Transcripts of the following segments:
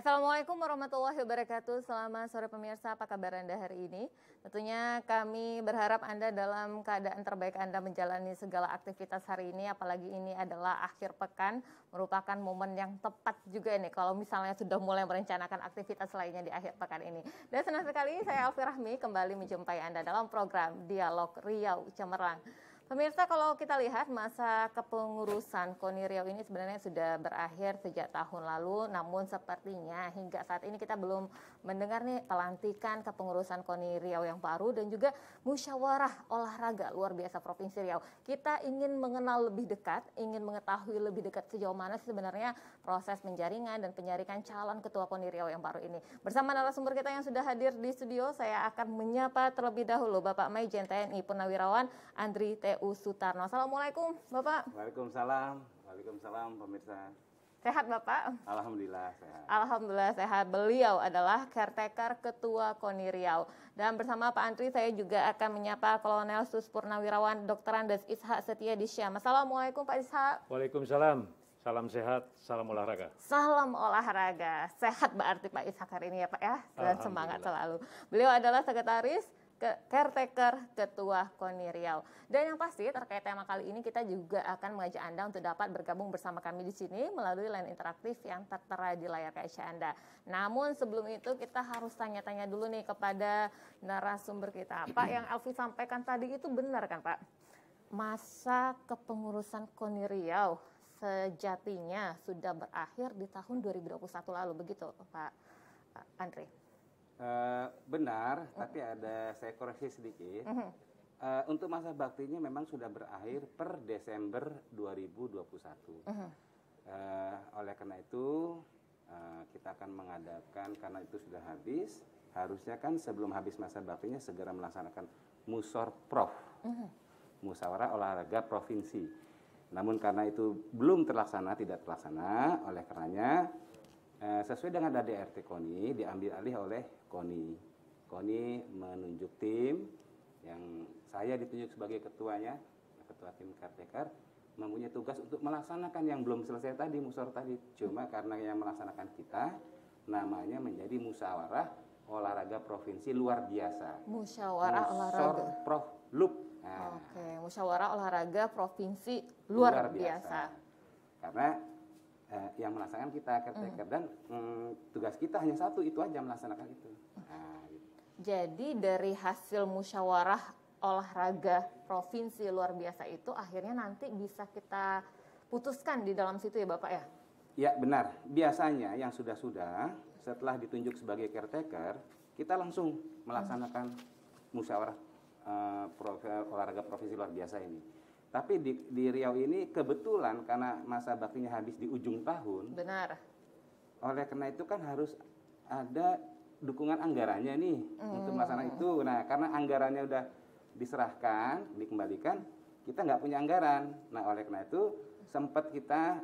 Assalamualaikum warahmatullahi wabarakatuh. Selamat sore pemirsa, apa kabar Anda hari ini? Tentunya kami berharap Anda dalam keadaan terbaik Anda menjalani segala aktivitas hari ini, apalagi ini adalah akhir pekan, merupakan momen yang tepat juga nih kalau misalnya sudah mulai merencanakan aktivitas lainnya di akhir pekan ini. Dan senang sekali saya Alfi Rahmi kembali menjumpai Anda dalam program Dialog Riau Cemerlang. Pemirsa, kalau kita lihat masa kepengurusan KONI Riau ini sebenarnya sudah berakhir sejak tahun lalu, namun sepertinya hingga saat ini kita belum mendengar nih pelantikan kepengurusan KONI Riau yang baru dan juga musyawarah olahraga luar biasa Provinsi Riau. Kita ingin mengenal lebih dekat, ingin mengetahui lebih dekat sejauh mana sebenarnya proses penjaringan dan penyaringan calon ketua KONI Riau yang baru ini. Bersama narasumber kita yang sudah hadir di studio, saya akan menyapa terlebih dahulu Bapak Maijen TNI Purnawirawan Andri T.U. Sutarno. Assalamualaikum Bapak. Waalaikumsalam. Waalaikumsalam pemirsa. Sehat Bapak? Alhamdulillah sehat. Alhamdulillah sehat. Beliau adalah caretaker Ketua KONI Riau. Dan bersama Pak Andri saya juga akan menyapa Kolonel Sus Purnawirawan Dr. Andes Ishak Setia Disyam. Assalamualaikum Pak Ishak. Waalaikumsalam. Salam sehat, salam olahraga. Salam olahraga. Sehat berarti Pak Ishak hari ini ya Pak ya. Dan semangat selalu. Beliau adalah sekretaris caretaker Ketua KONI Riau. Dan yang pasti terkait tema kali ini kita juga akan mengajak Anda untuk dapat bergabung bersama kami di sini melalui line interaktif yang tertera di layar kaca Anda. Namun sebelum itu kita harus tanya-tanya dulu nih kepada narasumber kita. Pak, yang Alfi sampaikan tadi itu benar kan Pak? Masa kepengurusan KONI Riau sejatinya sudah berakhir di tahun 2021 lalu, begitu Pak Andri? Benar, tapi ada saya koreksi sedikit. Untuk masa baktinya memang sudah berakhir per Desember 2021. Oleh karena itu kita akan mengadakan, karena itu sudah habis, harusnya kan sebelum habis masa baktinya segera melaksanakan Musorprof, Musyawarah Olahraga Provinsi. Namun karena itu belum terlaksana, tidak terlaksana, oleh karenanya sesuai dengan ADRT KONI diambil alih oleh KONI. KONI menunjuk tim yang saya ditunjuk sebagai ketuanya, ketua tim caretaker, mempunyai tugas untuk melaksanakan yang belum selesai tadi, musyawarah tadi. Cuma karena yang melaksanakan kita, namanya menjadi Musyawarah Olahraga Provinsi Luar Biasa. Musyawarah Olahraga. Musorproflup. Nah, Oke, Musyawarah Olahraga Provinsi Luar Biasa. Karena yang melaksanakan kita caretaker dan tugas kita hanya satu, itu aja melaksanakan itu. Nah, gitu. Jadi dari hasil musyawarah olahraga provinsi luar biasa itu akhirnya nanti bisa kita putuskan di dalam situ ya Bapak ya? Ya benar, biasanya yang sudah-sudah setelah ditunjuk sebagai caretaker kita langsung melaksanakan musyawarah olahraga provinsi luar biasa ini. Tapi di Riau ini kebetulan karena masa baktinya habis di ujung tahun. Benar. Oleh karena itu kan harus ada dukungan anggarannya nih untuk melaksanakan itu. Nah, karena anggarannya udah diserahkan, dikembalikan, kita nggak punya anggaran. Nah, oleh karena itu sempat kita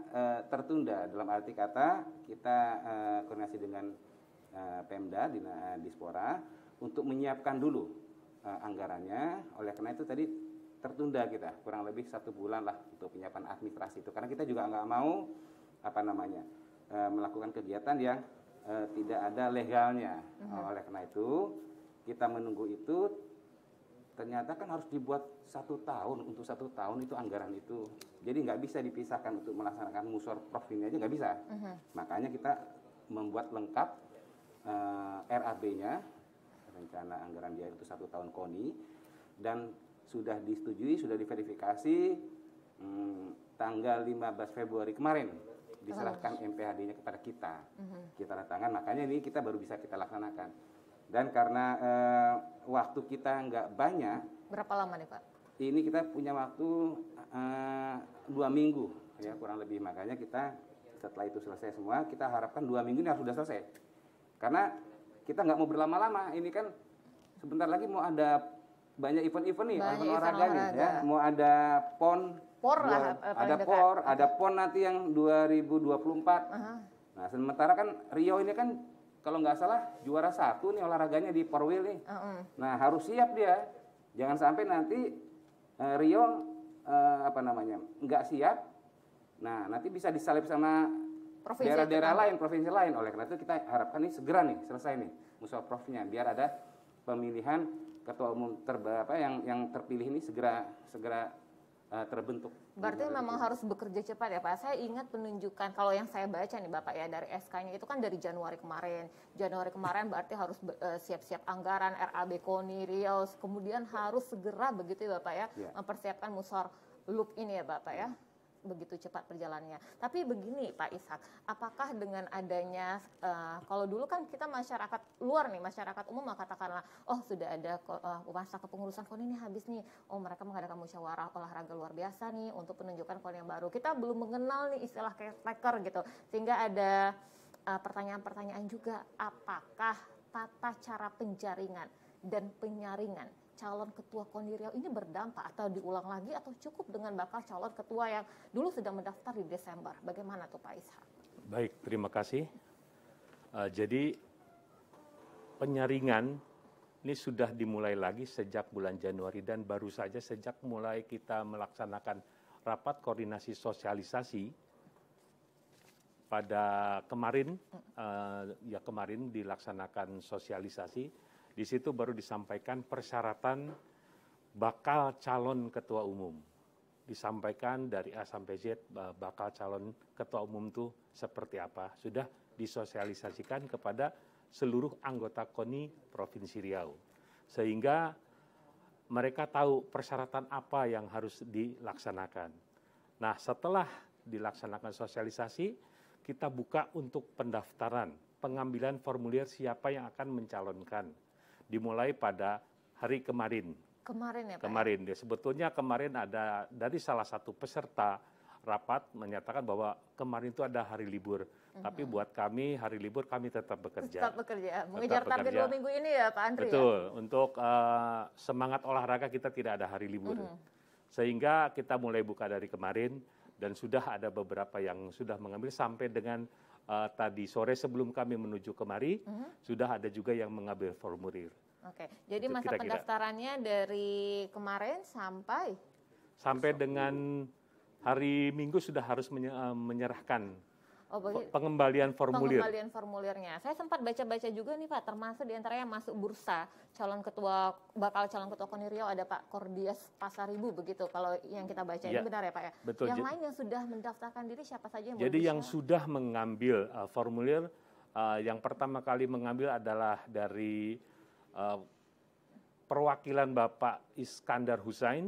tertunda. Dalam arti kata kita koordinasi dengan Pemda, Dispora untuk menyiapkan dulu anggarannya. Oleh karena itu tadi tertunda kita kurang lebih 1 bulan lah untuk penyiapan administrasi itu, karena kita juga nggak mau melakukan kegiatan yang tidak ada legalnya. Oleh karena itu kita menunggu itu, ternyata kan harus dibuat 1 tahun, untuk 1 tahun itu anggaran itu, jadi nggak bisa dipisahkan untuk melaksanakan Musorprof ini aja nggak bisa. Makanya kita membuat lengkap RAB-nya, rencana anggaran biaya untuk 1 tahun KONI, dan sudah disetujui, sudah diverifikasi tanggal 15 Februari kemarin diserahkan MPHD-nya kepada kita. Kita tanda tangan, makanya ini kita baru bisa kita laksanakan. Dan karena waktu kita nggak banyak. Berapa lama nih Pak? Ini kita punya waktu 2 minggu ya kurang lebih, makanya kita setelah itu selesai semua kita harapkan 2 minggu ini harus sudah selesai. Karena kita nggak mau berlama-lama, ini kan sebentar lagi mau ada banyak event-event nih, event olahraga nih ya, mau ada ada PON nanti yang 2024. Nah, sementara kan Riau ini kan kalau nggak salah juara 1 nih olahraganya di Porwil nih. Nah, harus siap dia. Jangan sampai nanti Riau nggak siap. Nah, nanti bisa disalip sama daerah-daerah lain, provinsi lain. Oleh karena itu kita harapkan ini segera nih selesai nih musyawarahnya, biar ada pemilihan ketua umum yang terpilih ini segera terbentuk. Berarti memang harus bekerja cepat ya Pak. Saya ingat penunjukan, kalau yang saya baca nih Bapak ya, dari SK-nya itu kan dari Januari kemarin. Januari kemarin berarti harus siap-siap anggaran, RAB KONI, Riau, kemudian harus segera begitu ya Bapak ya, mempersiapkan musor loop ini ya Bapak ya. Begitu cepat perjalanannya. Tapi begini Pak Ishak, apakah dengan adanya, kalau dulu kan kita masyarakat luar nih, masyarakat umum katakanlah, oh sudah ada masa kepengurusan KONI ini habis nih, oh mereka mengadakan musyawarah olahraga luar biasa nih untuk penunjukan KONI yang baru. Kita belum mengenal nih istilah caretaker gitu, sehingga ada pertanyaan-pertanyaan juga, apakah tata cara penjaringan dan penyaringan calon ketua KONI Riau ini berdampak atau diulang lagi atau cukup dengan bakal calon ketua yang dulu sudah mendaftar di Desember? Bagaimana tuh Pak Ishak? Baik, terima kasih. Jadi penyaringan ini sudah dimulai lagi sejak bulan Januari dan baru saja sejak mulai kita melaksanakan rapat koordinasi sosialisasi pada kemarin, kemarin dilaksanakan sosialisasi. Di situ baru disampaikan persyaratan bakal calon ketua umum. Disampaikan dari A sampai Z bakal calon ketua umum itu seperti apa. Sudah disosialisasikan kepada seluruh anggota KONI Provinsi Riau. Sehingga mereka tahu persyaratan apa yang harus dilaksanakan. Nah, setelah dilaksanakan sosialisasi, kita buka untuk pendaftaran, pengambilan formulir siapa yang akan mencalonkan. Dimulai pada hari kemarin. Kemarin ya Pak? Kemarin. Ya, sebetulnya kemarin ada dari salah satu peserta rapat menyatakan bahwa kemarin itu ada hari libur. Tapi buat kami hari libur kami tetap bekerja. Tetap bekerja. Mengejar target 2 minggu ini ya Pak Andri. Betul. Ya? Untuk semangat olahraga kita tidak ada hari libur. Sehingga kita mulai buka dari kemarin dan sudah ada beberapa yang sudah mengambil sampai dengan tadi sore sebelum kami menuju kemari, sudah ada juga yang mengambil formulir. Oke, jadi masa pendaftarannya dari kemarin sampai? Sampai dengan hari Minggu sudah harus menyerahkan pengembalian formulir. Pengembalian formulirnya. Saya sempat baca-baca juga nih Pak, termasuk diantaranya yang masuk bursa bakal calon ketua KONI Riau ada Pak Kordias Pasaribu begitu. Kalau yang kita baca ini benar ya Pak ya. Betul. Yang lain yang sudah mendaftarkan diri siapa saja yang Jadi yang sudah mengambil formulir, yang pertama kali mengambil adalah dari perwakilan Bapak Iskandar Husain.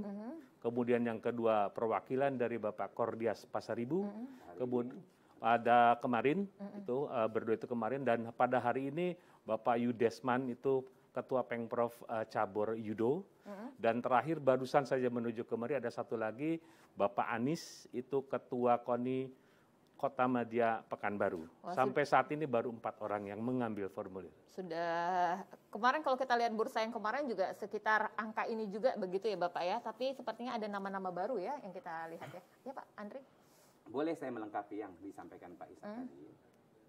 Kemudian yang kedua perwakilan dari Bapak Kordias Pasaribu. Kemudian ada kemarin itu berdua itu kemarin, dan pada hari ini Bapak Yudesman itu Ketua Pengprov Cabur Yudo, dan terakhir barusan saja menuju kemari ada satu lagi Bapak Anis itu Ketua KONI Kota Madya Pekanbaru. Sampai saat ini baru 4 orang yang mengambil formulir. Sudah kemarin kalau kita lihat bursa yang kemarin juga sekitar angka ini juga begitu ya Bapak ya, tapi sepertinya ada nama-nama baru ya yang kita lihat ya. Ya Pak Andri? Boleh saya melengkapi yang disampaikan Pak Ishak tadi.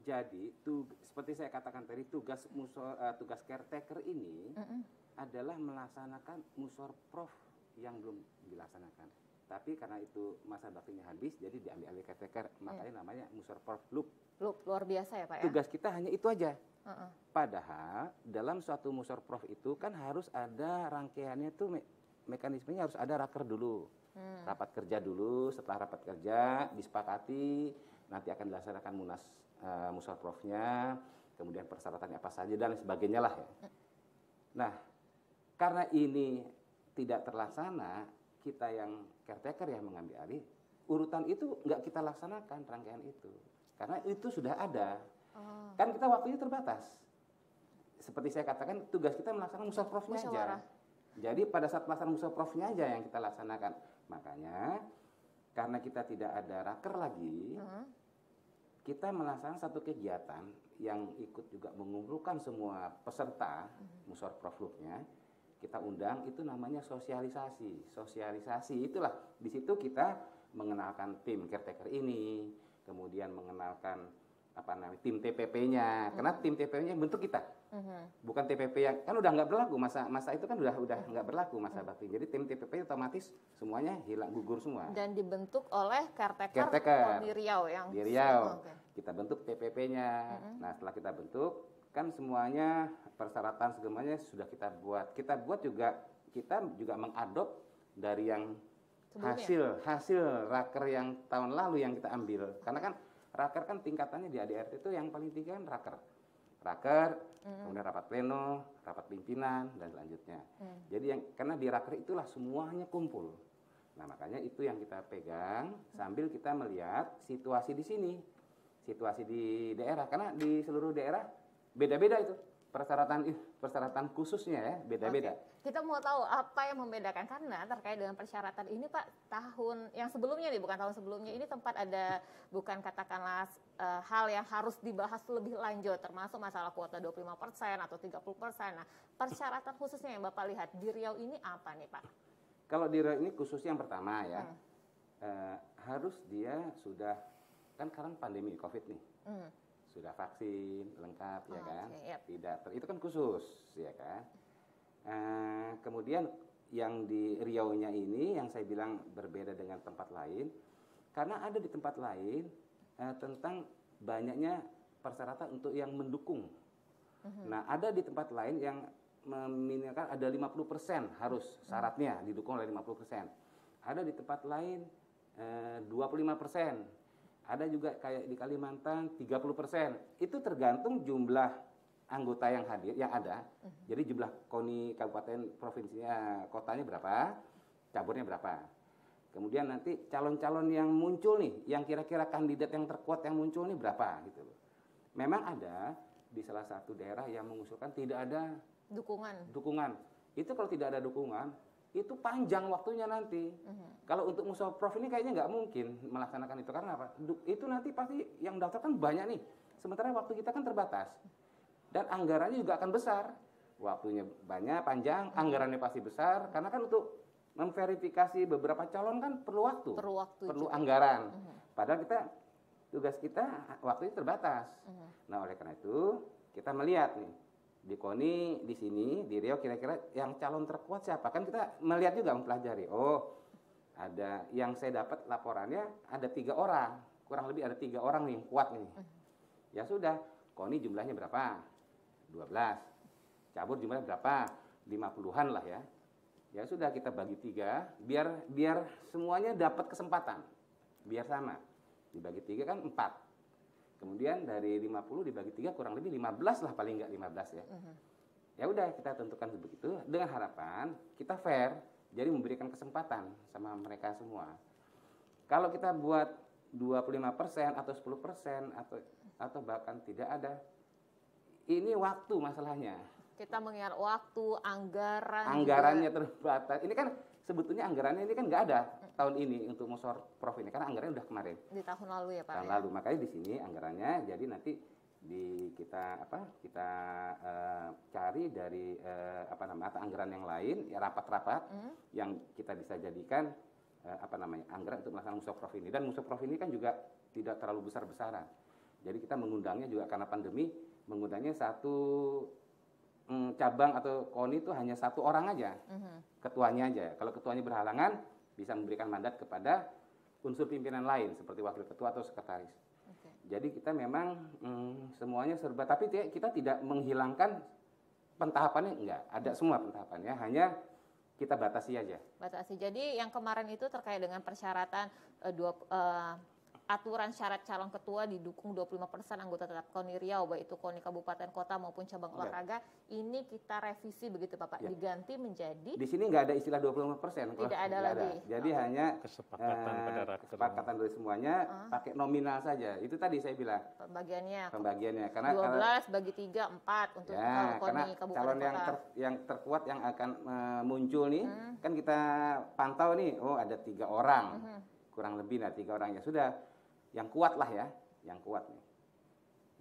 Jadi, seperti saya katakan tadi, tugas caretaker ini adalah melaksanakan musorprof yang belum dilaksanakan. Tapi karena itu masa baktinya habis, jadi diambil alih caretaker. Makanya namanya musorprof loop. Loop, luar biasa ya Pak ya? Tugas kita hanya itu aja. Padahal dalam suatu musorprof itu kan harus ada rangkaiannya tuh, mekanismenya harus ada raker dulu. Rapat kerja dulu, setelah rapat kerja disepakati, nanti akan dilaksanakan musorprofnya, kemudian persyaratannya apa saja dan sebagainya lah ya. Nah, karena ini tidak terlaksana, kita yang caretaker yang mengambil alih, urutan itu nggak kita laksanakan rangkaian itu. Karena itu sudah ada. Kan kita waktunya terbatas. Seperti saya katakan, tugas kita melaksanakan musorprofnya aja. Jadi pada saat pelaksanaan musorprofnya aja yang kita laksanakan. Makanya karena kita tidak ada raker lagi, kita melaksanakan satu kegiatan yang ikut juga mengumpulkan semua peserta musorprof loop-nya. Kita undang, itu namanya sosialisasi. Sosialisasi itulah, di situ kita mengenalkan tim caretaker ini, kemudian mengenalkan tim TPP-nya, karena tim TPP-nya bentuk kita, bukan TPP yang kan udah nggak berlaku masa itu kan udah nggak berlaku masa bakti. Jadi tim TPP otomatis semuanya hilang, gugur semua. Dan dibentuk oleh caretaker di Riau yang di Riau. Kita bentuk TPP-nya. Nah setelah kita bentuk kan semuanya persyaratan semuanya sudah kita buat. Kita juga mengadop dari yang hasil raker yang tahun lalu yang kita ambil, karena kan raker kan tingkatannya di ADRT itu yang paling tinggi kan raker, kemudian rapat pleno, rapat pimpinan dan selanjutnya. Jadi karena di raker itulah semuanya kumpul. Nah makanya itu yang kita pegang sambil kita melihat situasi di sini, situasi di daerah, karena di seluruh daerah beda-beda itu persyaratan khususnya ya beda-beda. Kita mau tahu apa yang membedakan, karena terkait dengan persyaratan ini Pak, tahun yang sebelumnya nih, bukan tahun sebelumnya ini tempat ada bukan katakanlah hal yang harus dibahas lebih lanjut, termasuk masalah kuota 25% atau 30%. Nah, persyaratan khususnya yang Bapak lihat di Riau ini apa nih Pak? Kalau di Riau ini khususnya yang pertama ya, harus dia sudah, kan sekarang pandemi COVID nih, sudah vaksin lengkap ya kan, tidak itu kan khusus ya kan. Kemudian yang di Riau-nya ini yang saya bilang berbeda dengan tempat lain, karena ada di tempat lain tentang banyaknya persyaratan untuk yang mendukung. Nah ada di tempat lain yang meminimalkan ada 50% harus syaratnya didukung oleh 50%. Ada di tempat lain 25%. Ada juga kayak di Kalimantan 30%. Itu tergantung jumlah anggota yang hadir, yang ada. Jadi jumlah KONI kabupaten provinsinya, kotanya berapa, caburnya berapa. Kemudian nanti calon-calon yang muncul nih, yang kira-kira kandidat yang terkuat yang muncul nih berapa gitu loh. Memang ada di salah satu daerah yang mengusulkan tidak ada dukungan. Itu kalau tidak ada dukungan, itu panjang waktunya nanti. Kalau untuk Musawarah Prof ini kayaknya nggak mungkin melaksanakan itu, karena apa? Itu nanti pasti yang daftar kan banyak nih. Sementara waktu kita kan terbatas. Dan anggarannya juga akan besar. Waktunya banyak, panjang, anggarannya pasti besar. Karena kan untuk memverifikasi beberapa calon kan perlu waktu. Perlu anggaran. Padahal tugas kita waktunya terbatas. Nah oleh karena itu kita melihat nih. Di KONI, di sini, di Riau kira-kira yang calon terkuat siapa? Kan kita melihat juga, mempelajari. Oh ada yang saya dapat laporannya ada 3 orang. Kurang lebih ada 3 orang nih yang kuat nih. Ya sudah, KONI jumlahnya berapa? 12. Cabur jumlahnya berapa? 50-an lah ya. Ya sudah kita bagi 3 biar semuanya dapat kesempatan. Biar sama. Dibagi 3 kan 4. Kemudian dari 50 dibagi 3 kurang lebih 15 lah, paling enggak 15 ya. Ya udah kita tentukan begitu dengan harapan kita fair, jadi memberikan kesempatan sama mereka semua. Kalau kita buat 25% atau 10% atau bahkan tidak ada, ini waktu masalahnya. Kita mengingat waktu, anggarannya terbatas. Ini kan sebetulnya anggarannya ini kan nggak ada tahun ini untuk Musawarah Prof ini, karena anggarannya udah kemarin. Di tahun lalu ya Pak. Tahun lalu, makanya di sini anggarannya jadi nanti kita cari dari atau anggaran yang lain ya, rapat-rapat yang kita bisa jadikan anggaran untuk melaksanakan Musawarah Prof ini. Dan Musawarah Prof ini kan juga tidak terlalu besar-besaran. Jadi kita mengundangnya juga karena pandemi, mengundangnya satu cabang atau KONI itu hanya 1 orang aja, ketuanya aja. Kalau ketuanya berhalangan, bisa memberikan mandat kepada unsur pimpinan lain seperti wakil ketua atau sekretaris. Jadi kita memang semuanya serba, tapi kita tidak menghilangkan pentahapannya, enggak. Ada semua pentahapannya, hanya kita batasi aja. Jadi yang kemarin itu terkait dengan persyaratan aturan syarat calon ketua didukung 25% anggota tetap KONI Riau, baik itu KONI kabupaten kota maupun cabang olahraga. Ini kita revisi begitu Bapak, diganti menjadi. Di sini nggak ada istilah 25%. Tidak ada lagi. Jadi hanya kesepakatan dari semuanya pakai nominal saja. Itu tadi saya bilang. Pembagiannya. Karena 12 bagi 3, 4 untuk KONI kabupaten calon kota. yang terkuat yang akan muncul nih, kan kita pantau nih, ada 3 orang. Kurang lebih 3 orang, ya sudah. Yang kuat lah ya, yang kuat nih,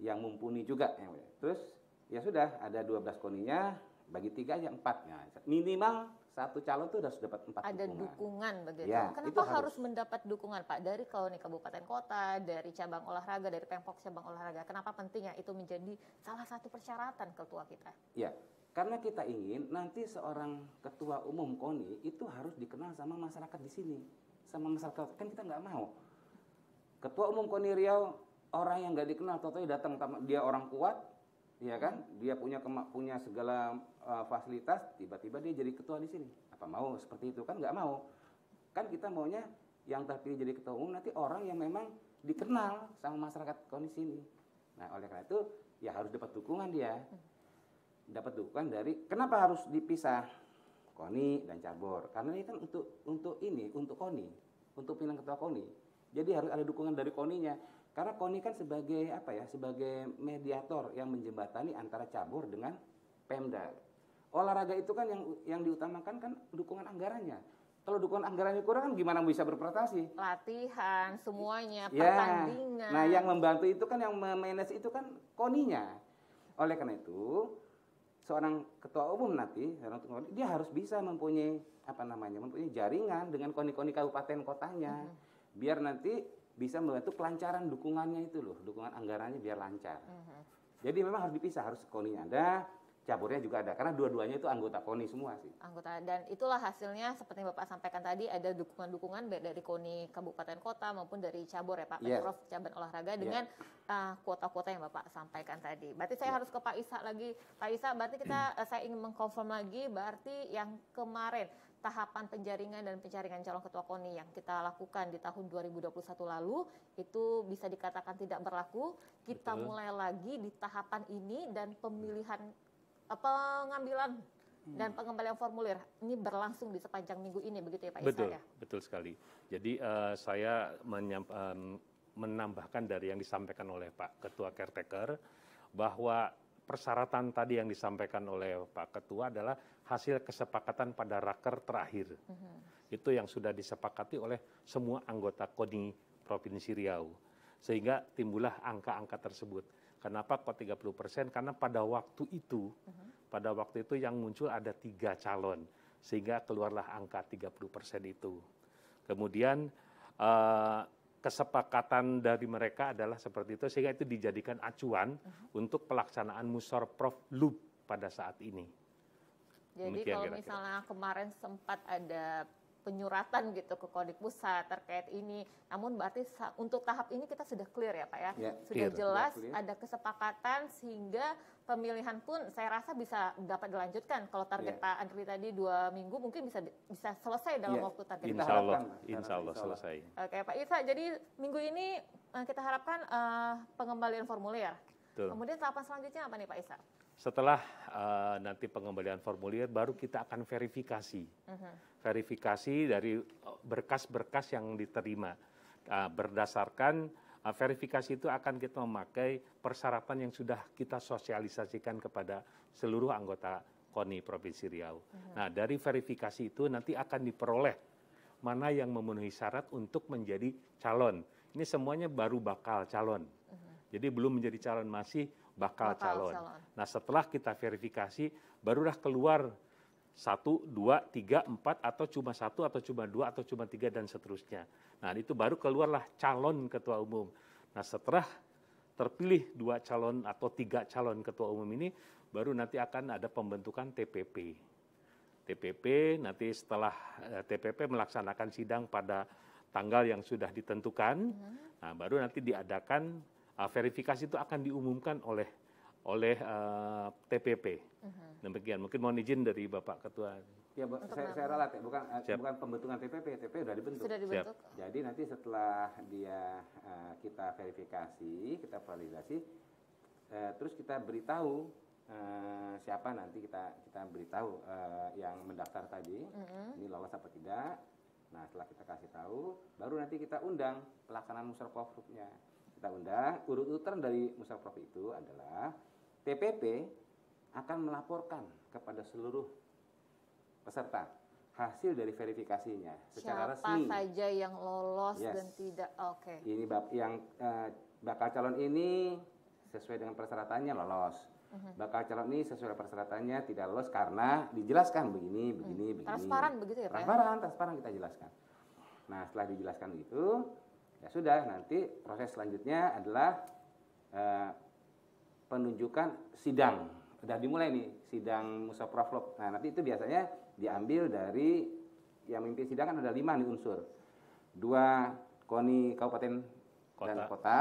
yang mumpuni juga. Terus ya sudah, ada 12 KONI-nya, bagi 3 aja 4. Nah, minimal satu calon tuh harus dapat 4 Ada dukungan. dukungan begitu. Ya, itu Kenapa harus harus. mendapat dukungan Pak dari KONI kabupaten kota, dari cabang olahraga, dari Pemprov cabang olahraga? Kenapa pentingnya itu menjadi salah satu persyaratan ketua kita? Ya, karena kita ingin nanti seorang ketua umum KONI itu harus dikenal sama masyarakat di sini, sama masyarakat. Kan kita nggak mau ketua umum KONI Riau orang yang nggak dikenal, tahu-tahu datang, dia orang kuat, ya kan? Dia punya segala fasilitas, tiba-tiba dia jadi ketua di sini. Apa mau seperti itu? Kan nggak mau. Kan kita maunya yang terpilih jadi ketua umum nanti orang yang memang dikenal sama masyarakat KONI sini. Nah, oleh karena itu ya harus dapat dukungan dia. Dapat dukungan dari, kenapa harus dipisah KONI dan cabur? Karena ini kan untuk KONI, untuk pilihan ketua KONI. Jadi harus ada dukungan dari KONI-nya. Karena KONI kan sebagai mediator yang menjembatani antara cabur dengan Pemda. Olahraga itu kan yang diutamakan kan dukungan anggarannya. Kalau dukungan anggarannya kurang kan gimana bisa berprestasi? Latihan, semuanya, Ya. pertandingan. Nah, yang membantu itu kan, yang memanage itu kan KONI-nya. Oleh karena itu, seorang ketua umum nanti, dia harus bisa mempunyai jaringan dengan KONI-KONI kabupaten kotanya. Biar nanti bisa membantu kelancaran dukungannya itu loh, dukungan anggarannya biar lancar. Jadi memang harus dipisah, harus KONI ada, caburnya juga ada, karena dua-duanya itu anggota KONI semua sih. Anggota, dan itulah hasilnya seperti yang Bapak sampaikan tadi, ada dukungan-dukungan baik dari KONI kabupaten kota maupun dari cabur ya Pak, Yes. Pemprov cabang olahraga dengan kuota-kuota yang Bapak sampaikan tadi. Berarti saya harus ke Pak Isa lagi. Pak Isa, berarti saya ingin mengkonfirm lagi, berarti yang kemarin tahapan penjaringan dan penjaringan calon ketua KONI yang kita lakukan di tahun 2021 lalu itu bisa dikatakan tidak berlaku. Kita Betul. mulai lagi di tahapan ini dan pemilihan pengambilan dan pengembalian formulir ini berlangsung di sepanjang minggu ini, begitu ya Pak Isa? Betul, Ya? betul sekali. Jadi saya menambahkan dari yang disampaikan oleh Pak Ketua Caretaker bahwa persyaratan tadi yang disampaikan oleh Pak Ketua adalah hasil kesepakatan pada raker terakhir. Itu yang sudah disepakati oleh semua anggota KONI Provinsi Riau. Sehingga timbullah angka-angka tersebut. Kenapa kok 30%? Karena pada waktu itu yang muncul ada 3 calon. Sehingga keluarlah angka 30% itu. Kemudian kesepakatan dari mereka adalah seperti itu, sehingga itu dijadikan acuan untuk pelaksanaan Musyawarah Loop pada saat ini. Jadi Demikian kalau kira-kira. misalnya kemarin sempat ada penyuratan gitu ke Kodik Pusat terkait ini, namun berarti untuk tahap ini kita sudah clear ya Pak ya? Ya, Sudah clear. jelas, Sudah clear. ada kesepakatan sehingga pemilihan pun saya rasa bisa dapat dilanjutkan. Kalau target Ya. Pak Andri tadi 2 minggu mungkin bisa selesai dalam Ya. waktu target. Kita Insya Allah, harapkan, Pak. insya Allah Insya Allah. selesai. Oke Pak Isa, jadi minggu ini kita harapkan pengembalian formulir. Betul. Kemudian tahapan selanjutnya apa nih Pak Isa? Setelah nanti pengembalian formulir, baru kita akan verifikasi. Verifikasi dari berkas-berkas yang diterima. Berdasarkan verifikasi itu akan kita memakai persyaratan yang sudah kita sosialisasikan kepada seluruh anggota KONI Provinsi Riau. Nah, dari verifikasi itu nanti akan diperoleh mana yang memenuhi syarat untuk menjadi calon. Ini semuanya baru bakal calon. Jadi belum menjadi calon, masih bakal calon. Nah, setelah kita verifikasi, barulah keluar 1, 2, 3, 4, atau cuma 1, atau cuma 2, atau cuma 3, dan seterusnya. Nah, itu baru keluarlah calon ketua umum. Nah, setelah terpilih 2 calon atau 3 calon ketua umum ini, baru nanti akan ada pembentukan TPP. TPP nanti setelah TPP melaksanakan sidang pada tanggal yang sudah ditentukan, nah baru nanti diadakan verifikasi, itu akan diumumkan oleh TPP. Demikian, mungkin mohon izin dari Bapak Ketua. Ya, saya ralat ya, bukan pembentukan TPP sudah dibentuk. Sudah dibentuk. Jadi nanti setelah kita verifikasi, kita validasi, terus kita beritahu siapa nanti kita beritahu yang mendaftar tadi, ini lolos apa tidak. Nah, setelah kita kasih tahu, baru nanti kita undang pelaksanaan musyawarah-nya. Kita undang, urut-urutan dari musyawarah itu adalah TPP akan melaporkan kepada seluruh peserta hasil dari verifikasinya secara resmi. Siapa saja yang lolos Yes. dan tidak, oke. Ini yang bakal calon ini sesuai dengan persyaratannya lolos. bakal calon ini sesuai persyaratannya tidak lolos karena dijelaskan begini. Transparan begitu ya Pak? Transparan kita jelaskan. Nah setelah dijelaskan itu, ya sudah nanti proses selanjutnya adalah penunjukan sidang. Udah dimulai nih sidang musawarah. Nah nanti itu biasanya diambil dari yang memimpin sidang kan ada 5 nih unsur. 2 KONI kabupaten dan kota.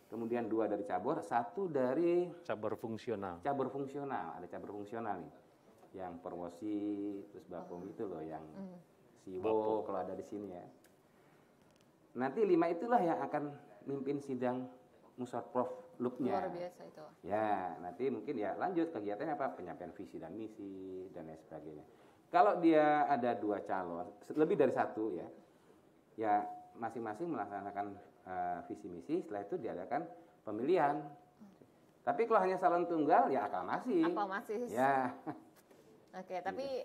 Kemudian 2 dari cabur, 1 dari cabur fungsional. Cabur fungsional, ada cabur fungsional nih. Yang Perwosi, terus Bapom itu loh yang Siwo kalau ada di sini ya. Nanti 5 itulah yang akan mimpin sidang musyawarah loopnya. Luar biasa itu. Ya, nanti mungkin ya lanjut kegiatannya apa? Penyampaian visi dan misi dan lain sebagainya. Kalau dia ada 2 calon, lebih dari 1 ya, ya masing-masing melaksanakan visi misi, setelah itu diadakan pemilihan. Tapi kalau hanya calon tunggal ya aklamasi. Aklamasi. Ya. Oke, tapi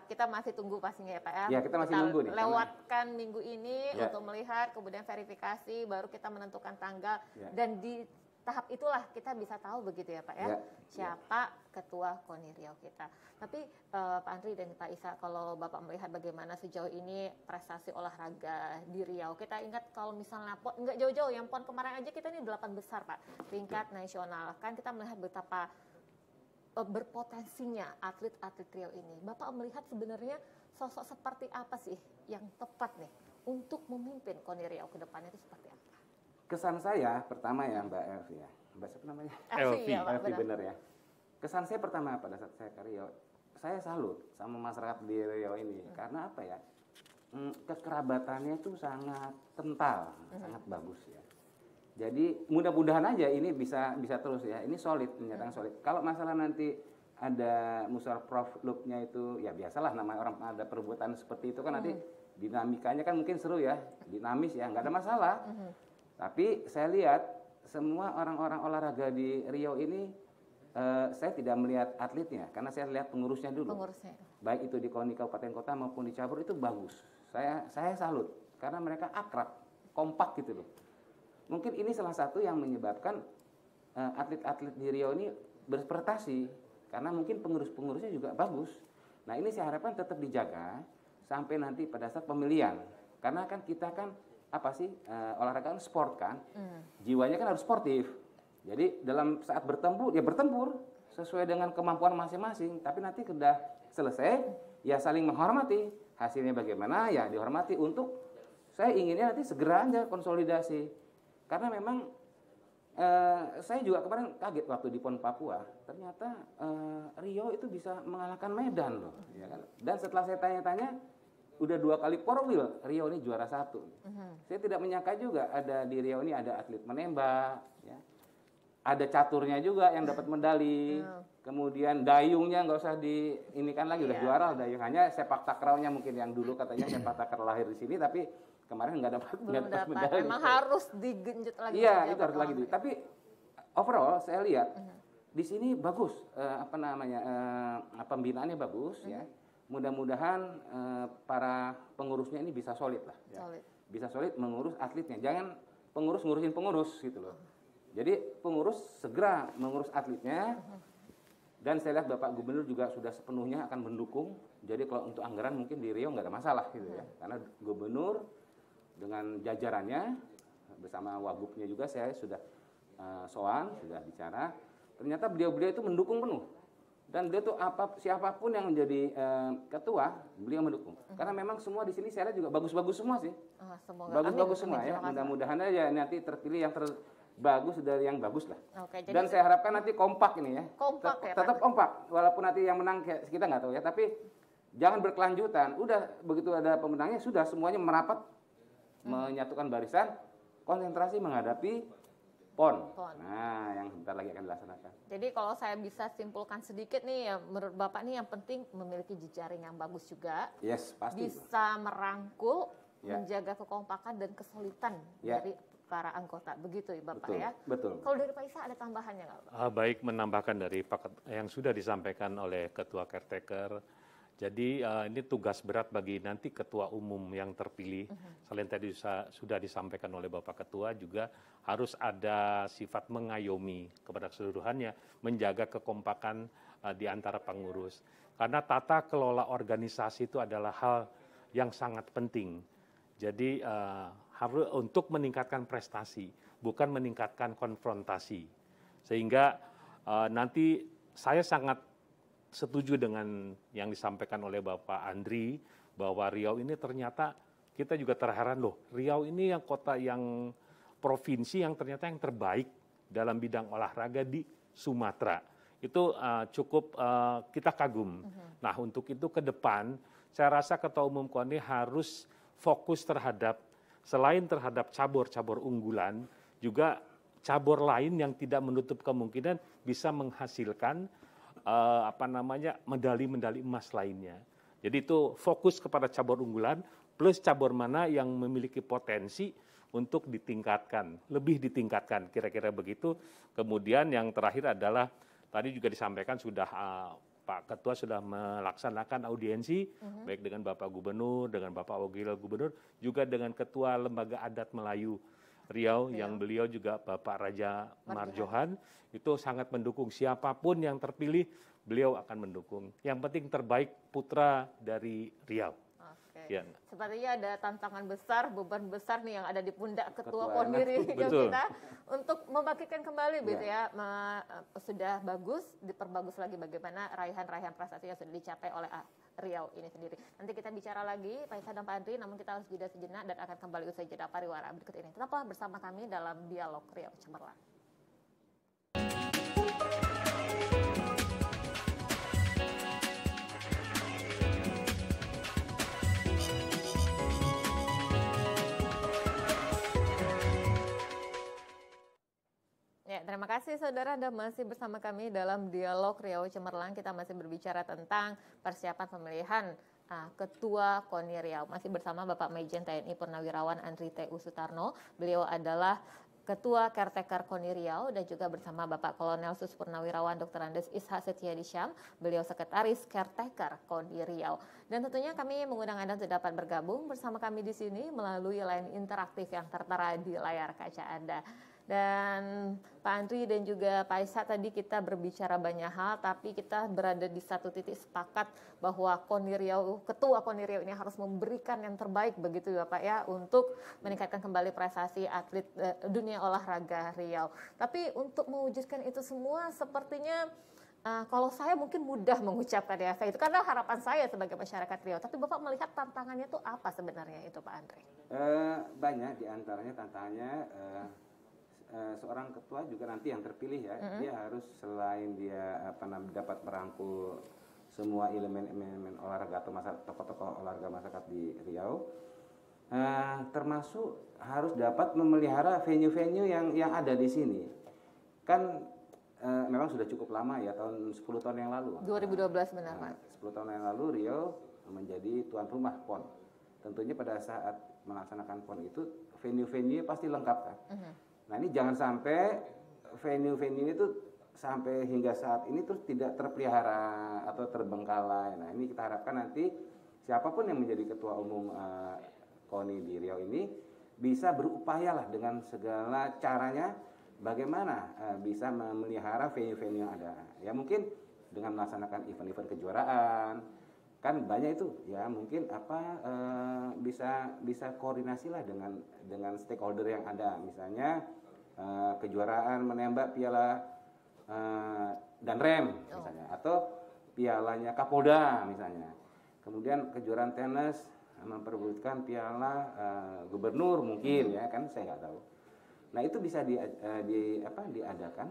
kita masih tunggu pastinya ya Pak ya. Ya, kita masih nunggu nih. Lewatkan minggu ini ya, untuk melihat, kemudian verifikasi, baru kita menentukan tanggal ya, dan di tahap itulah kita bisa tahu begitu ya Pak ya, siapa ketua KONI Riau kita. Tapi Pak Andri dan Pak Isa, kalau Bapak melihat bagaimana sejauh ini prestasi olahraga di Riau, kita ingat kalau misalnya PON, nggak jauh-jauh, yang PON kemarin aja kita ini 8 besar Pak, tingkat nasional. Kan kita melihat betapa berpotensinya atlet-atlet Riau ini. Bapak melihat sebenarnya sosok seperti apa sih yang tepat nih untuk memimpin KONI Riau ke depannya itu seperti apa? Kesan saya pertama ya Mbak Elvi ya. Mbak siapa namanya? Elvi, ya, Elvi bener ya. Kesan saya pertama pada saat saya ke Riau, saya salut sama masyarakat di Riau ini. Karena apa ya? Kekerabatannya itu sangat kental, sangat bagus ya. Jadi mudah-mudahan aja ini bisa terus ya. Ini solid, menyatakan solid. Kalau masalah nanti ada musyawarah loopnya itu ya biasalah, namanya orang ada perbuatan seperti itu kan nanti dinamikanya kan mungkin seru ya, dinamis ya, nggak ada masalah. Tapi saya lihat semua orang-orang olahraga di Riau ini, saya tidak melihat atletnya, karena saya lihat pengurusnya dulu. Baik itu di KONI kabupaten kota maupun di cabur itu bagus. Saya salut, karena mereka akrab, kompak gitu loh. Mungkin ini salah satu yang menyebabkan atlet-atlet di Riau ini berprestasi, karena mungkin pengurus-pengurusnya juga bagus. Nah ini saya harapkan tetap dijaga sampai nanti pada saat pemilihan, karena kan kita kan apa sih olahraga kan sport kan, jiwanya kan harus sportif. Jadi dalam saat bertempur ya bertempur sesuai dengan kemampuan masing-masing. Tapi nanti sudah selesai ya saling menghormati, hasilnya bagaimana ya dihormati. Untuk saya inginnya nanti segera aja konsolidasi, karena memang saya juga kemarin kaget waktu di PON Papua, ternyata Riau itu bisa mengalahkan Medan loh, ya kan? Dan setelah saya tanya-tanya, udah 2 kali porwil Riau ini juara 1. Saya tidak menyangka juga ada di Riau ini ada atlet menembak, ya. Ada caturnya juga yang dapat medali. Kemudian dayungnya nggak usah diinikan lagi, udah juara dayung. Hanya sepak takraunya mungkin yang dulu katanya sepak takraw lahir di sini, tapi kemarin nggak dapat medali. Memang harus digenjot lagi. Iya, itu harus lagi. Tapi overall saya lihat di sini bagus, pembinaannya bagus, ya. Mudah-mudahan para pengurusnya ini bisa solid lah, ya. Bisa solid mengurus atletnya. Jangan pengurus ngurusin pengurus gitu loh. Jadi pengurus segera mengurus atletnya. Dan saya lihat Bapak Gubernur juga sudah sepenuhnya akan mendukung. Jadi kalau untuk anggaran mungkin di Riau nggak ada masalah gitu ya. Karena Gubernur dengan jajarannya bersama Wagubnya juga saya sudah soan, sudah bicara. Ternyata beliau-beliau itu mendukung penuh. Dan dia tuh siapapun yang menjadi ketua, beliau mendukung. Karena memang semua di sini saya lihat juga bagus-bagus semua sih. Bagus-bagus semua ya. Mudah-mudahan aja nanti terpilih yang terbagus dari yang bagus lah. Oke, dan saya harapkan nanti kompak ini ya. Tetap kompak. Walaupun nanti yang menang kita nggak tahu ya. Tapi jangan berkelanjutan. Udah begitu ada pemenangnya sudah semuanya merapat, menyatukan barisan, konsentrasi menghadapi PON. Nah, yang sebentar lagi akan dilaksanakan. Jadi kalau saya bisa simpulkan sedikit nih, ya menurut Bapak nih yang penting memiliki jejaring yang bagus juga. Yes, pasti. Bisa merangkul, menjaga kekompakan dan kesulitan dari para anggota. Begitu ya Bapak ya? Betul. Kalau dari Pak Isa ada tambahannya nggak Pak? Baik, menambahkan dari paket yang sudah disampaikan oleh Ketua Caretaker, Jadi ini tugas berat bagi nanti ketua umum yang terpilih. Selain tadi sudah disampaikan oleh Bapak Ketua, juga harus ada sifat mengayomi kepada keseluruhannya, menjaga kekompakan di antara pengurus. Karena tata kelola organisasi itu adalah hal yang sangat penting. Jadi harus untuk meningkatkan prestasi, bukan meningkatkan konfrontasi. Sehingga nanti saya sangat setuju dengan yang disampaikan oleh Bapak Andri, bahwa Riau ini ternyata kita juga terheran loh, Riau ini yang kota yang provinsi yang ternyata yang terbaik dalam bidang olahraga di Sumatera. Itu cukup kita kagum. Nah, untuk itu ke depan saya rasa Ketua Umum KONI harus fokus terhadap, selain terhadap cabur-cabur unggulan, juga cabur lain yang tidak menutup kemungkinan bisa menghasilkan medali-medali emas lainnya. Jadi itu fokus kepada cabur unggulan plus cabur mana yang memiliki potensi untuk ditingkatkan, lebih ditingkatkan, kira-kira begitu. Kemudian yang terakhir adalah tadi juga disampaikan sudah Pak Ketua sudah melaksanakan audiensi baik dengan Bapak Gubernur, dengan Bapak Wakil Gubernur, juga dengan Ketua Lembaga Adat Melayu Riau yang beliau juga Bapak Raja Marjohan, itu sangat mendukung siapapun yang terpilih, beliau akan mendukung. Yang penting terbaik putra dari Riau. Oke. Ya. Sepertinya ada tantangan besar, beban besar nih yang ada di pundak Ketua KONI Riau kita untuk membangkitkan kembali gitu ya. Sudah bagus, diperbagus lagi bagaimana raihan-raihan prestasi yang sudah dicapai oleh Riau ini sendiri. Nanti kita bicara lagi Pak Isa dan Pak Andri, namun kita harus jeda sejenak dan akan kembali usai jeda pariwara berikut ini. Tetaplah bersama kami dalam Dialog Riau Cemerlang. Ya, terima kasih saudara Anda masih bersama kami dalam Dialog Riau Cemerlang. Kita masih berbicara tentang persiapan pemilihan Ketua KONI Riau. Masih bersama Bapak Majen TNI Purnawirawan Andri T.U. Sutarno. Beliau adalah Ketua Caretaker KONI Riau dan juga bersama Bapak Kolonel Sus Purnawirawan Dr. Andes Ishak Setiadysyam. Beliau Sekretaris Caretaker KONI Riau. Dan tentunya kami mengundang Anda untuk dapat bergabung bersama kami di sini melalui line interaktif yang tertera di layar kaca Anda. Dan Pak Andri dan juga Pak Isa tadi kita berbicara banyak hal, tapi kita berada di satu titik sepakat bahwa KONI Riau, Ketua KONI Riau ini harus memberikan yang terbaik begitu ya Pak ya, untuk meningkatkan kembali prestasi atlet dunia olahraga Riau. Tapi untuk mewujudkan itu semua sepertinya kalau saya mungkin mudah mengucapkan ya, itu karena harapan saya sebagai masyarakat Riau. Tapi Bapak melihat tantangannya itu apa sebenarnya itu Pak Andri? Banyak diantaranya tantangannya. Seorang ketua juga nanti yang terpilih ya, dia harus selain dia dapat merangkul semua elemen-elemen olahraga atau tokoh-tokoh olahraga masyarakat di Riau, termasuk harus dapat memelihara venue-venue yang ada di sini. Kan memang sudah cukup lama ya, tahun 10 tahun yang lalu. 2012 benar Pak. 10 tahun yang lalu Riau menjadi tuan rumah PON. Tentunya pada saat melaksanakan PON itu venue-venue pasti lengkap kan. Nah ini jangan sampai venue-venue itu sampai hingga saat ini terus tidak terpelihara atau terbengkalai. Nah ini kita harapkan nanti siapapun yang menjadi ketua umum KONI di Riau ini bisa berupaya lah dengan segala caranya bagaimana bisa memelihara venue-venue yang ada. Ya mungkin dengan melaksanakan event-event kejuaraan, kan banyak itu ya, mungkin bisa koordinasi lah dengan stakeholder yang ada, misalnya kejuaraan menembak piala dan rem misalnya, atau pialanya Kapolda misalnya, kemudian kejuaraan tenis memperebutkan piala gubernur mungkin ya kan, saya nggak tahu. Nah itu bisa diadakan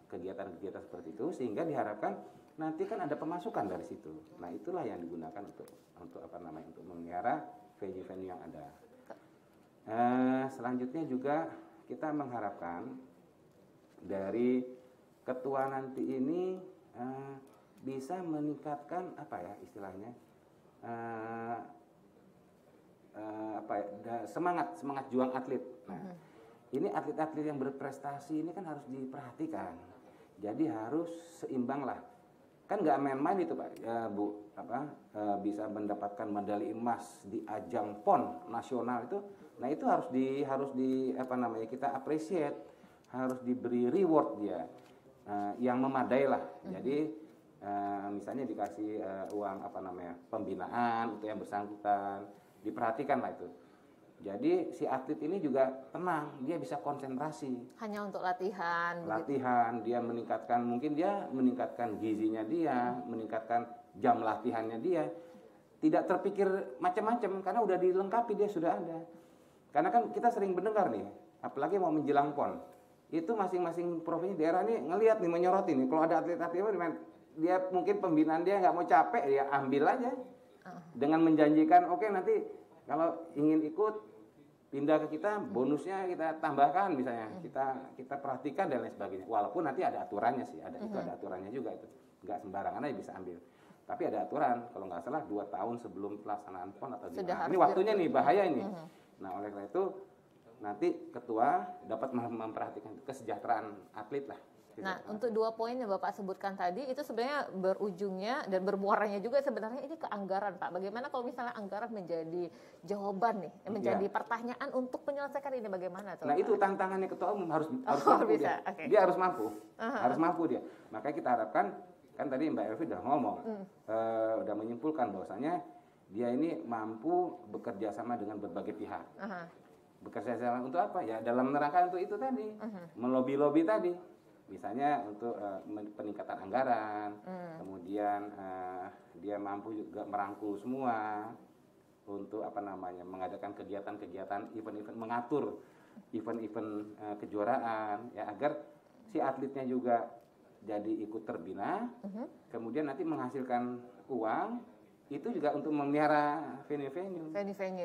kegiatan-kegiatan seperti itu sehingga diharapkan nanti kan ada pemasukan dari situ. Nah itulah yang digunakan untuk memelihara venue-venue yang ada. Selanjutnya juga kita mengharapkan dari ketua nanti ini bisa meningkatkan istilahnya semangat juang atlet. Nah, ini atlet-atlet yang berprestasi ini kan harus diperhatikan. Jadi harus seimbang lah kan nggak main-main itu Pak, ya, Bu, bisa mendapatkan medali emas di ajang PON nasional itu. Nah itu harus di apa namanya, kita appreciate, harus diberi reward dia yang memadai lah. Jadi misalnya dikasih uang apa namanya, pembinaan untuk yang bersangkutan, diperhatikan lah itu. Jadi si atlet ini juga tenang, dia bisa konsentrasi. Hanya untuk latihan. Latihan, dia mungkin dia meningkatkan gizinya dia, meningkatkan jam latihannya dia. Tidak terpikir macam-macam karena udah dilengkapi, dia sudah ada. Karena kan kita sering mendengar nih, apalagi mau menjelang PON, itu masing-masing provinsi daerah nih ngelihat nih, menyoroti nih. Kalau ada atlet-atlet dia mungkin pembinaan dia nggak mau capek, dia ambil aja dengan menjanjikan, oke, nanti kalau ingin ikut pindah ke kita, bonusnya kita tambahkan misalnya, kita perhatikan dan lain sebagainya. Walaupun nanti ada aturannya sih, ada aturannya juga itu, nggak sembarangan aja bisa ambil. Tapi ada aturan, kalau nggak salah 2 tahun sebelum pelaksanaan PON atau gimana. Ini waktunya nih, bahaya ini. Nah oleh karena itu nanti ketua dapat memperhatikan kesejahteraan atlet lah. Nah, untuk 2 poin yang Bapak sebutkan tadi, itu sebenarnya berujungnya dan bermuaranya juga sebenarnya ini ke anggaran, Pak. Bagaimana kalau misalnya anggaran menjadi jawaban nih, menjadi pertanyaan untuk menyelesaikan ini, bagaimana tuh? Nah, itu tantangannya ketua umum, harus mampu bisa. dia. Dia harus mampu, harus mampu dia. Makanya kita harapkan, kan tadi Mbak Elvi udah ngomong, udah menyimpulkan bahwasanya dia ini mampu bekerja sama dengan berbagai pihak. Bekerja sama untuk apa? Ya dalam neraka untuk itu tadi, melobi-lobi tadi. Misalnya untuk peningkatan anggaran, kemudian dia mampu juga merangkul semua untuk apa namanya, mengadakan kegiatan-kegiatan, event-event, mengatur event-event kejuaraan, ya agar si atletnya juga jadi ikut terbina, kemudian nanti menghasilkan uang itu juga untuk memelihara venue-venue.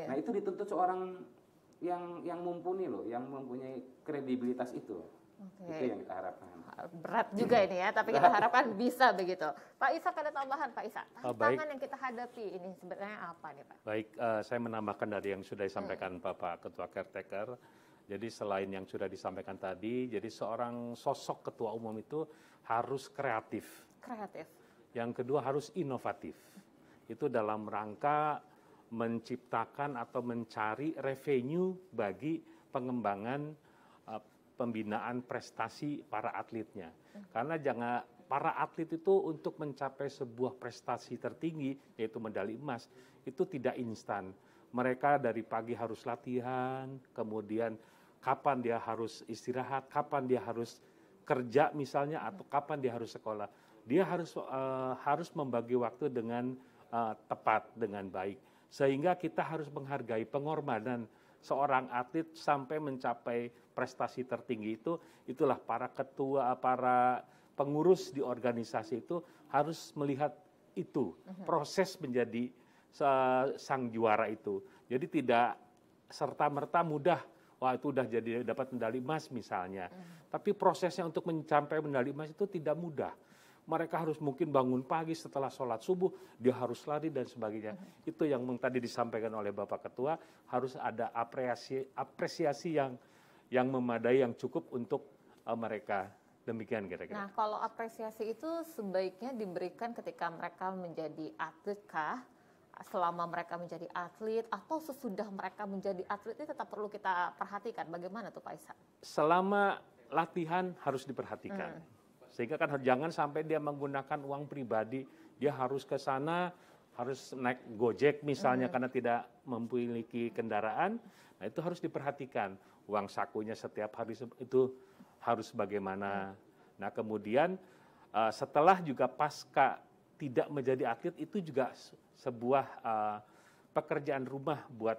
Nah itu dituntut seorang yang mumpuni loh, yang mempunyai kredibilitas itu. Itu yang kita harapkan. Berat juga ini ya, tapi kita harapkan bisa begitu. Pak Ishak, ada tambahan Pak Ishak? Tantangan yang kita hadapi ini sebenarnya apa nih Pak? Baik, saya menambahkan dari yang sudah disampaikan Bapak Ketua Caretaker. Jadi selain yang sudah disampaikan tadi, jadi seorang sosok ketua umum itu harus kreatif. Yang kedua harus inovatif. Itu dalam rangka menciptakan atau mencari revenue bagi pengembangan pembinaan prestasi para atletnya. Karena para atlet itu untuk mencapai sebuah prestasi tertinggi, yaitu medali emas, itu tidak instan. Mereka dari pagi harus latihan, kemudian kapan dia harus istirahat, kapan dia harus kerja misalnya, atau kapan dia harus sekolah. Dia harus membagi waktu dengan tepat, dengan baik. Sehingga kita harus menghargai pengorbanan seorang atlet sampai mencapai prestasi tertinggi itu. Itulah para ketua, para pengurus di organisasi itu harus melihat itu, proses menjadi sang juara itu. Jadi tidak serta-merta mudah, wah itu udah jadi dapat medali emas misalnya. Tapi prosesnya untuk mencapai medali emas itu tidak mudah. Mereka harus mungkin bangun pagi setelah sholat subuh, dia harus lari dan sebagainya. Itu yang tadi disampaikan oleh Bapak Ketua, harus ada apresiasi yang memadai, yang cukup untuk mereka. Demikian kira-kira. Nah, kalau apresiasi itu sebaiknya diberikan ketika mereka menjadi atlet kah? Selama mereka menjadi atlet atau sesudah mereka menjadi atlet, ini tetap perlu kita perhatikan. Bagaimana tuh Pak Ishak? Selama latihan harus diperhatikan. Sehingga kan jangan sampai dia menggunakan uang pribadi, dia harus ke sana, harus naik Gojek misalnya karena tidak memiliki kendaraan. Nah itu harus diperhatikan. Uang sakunya setiap hari itu harus bagaimana. Nah kemudian setelah juga pasca tidak menjadi atlet, itu juga sebuah pekerjaan rumah buat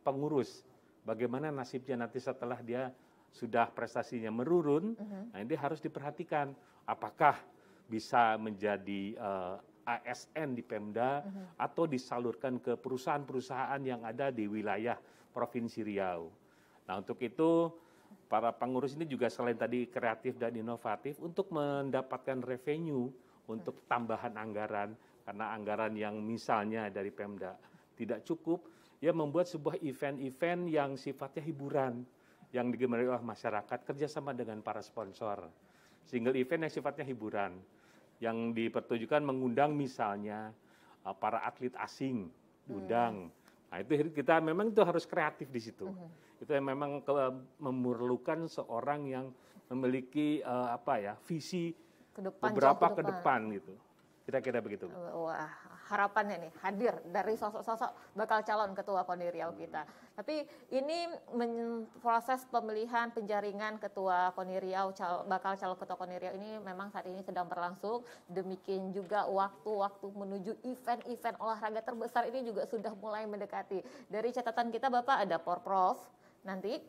pengurus. Bagaimana nasibnya nanti setelah dia sudah prestasinya menurun, nah ini harus diperhatikan. Apakah bisa menjadi ASN di Pemda atau disalurkan ke perusahaan-perusahaan yang ada di wilayah Provinsi Riau. Nah untuk itu para pengurus ini juga selain tadi kreatif dan inovatif untuk mendapatkan revenue untuk tambahan anggaran, karena anggaran yang misalnya dari Pemda tidak cukup, ya membuat sebuah event-event yang sifatnya hiburan, yang digemari oleh masyarakat kerjasama dengan para sponsor. Single event yang sifatnya hiburan, yang dipertunjukkan mengundang misalnya para atlet asing, diundang. Nah itu kita memang itu harus kreatif di situ. Itu yang memang memerlukan seorang yang memiliki visi beberapa ke depan gitu. Kira-kira begitu. Wah, harapannya nih hadir dari sosok-sosok bakal calon ketua KONI Riau kita. Tapi ini proses pemilihan penjaringan ketua KONI Riau, bakal calon ketua KONI Riau ini memang saat ini sedang berlangsung. Demikian juga waktu-waktu menuju event-event olahraga terbesar ini juga sudah mulai mendekati. Dari catatan kita Bapak ada Porprov nanti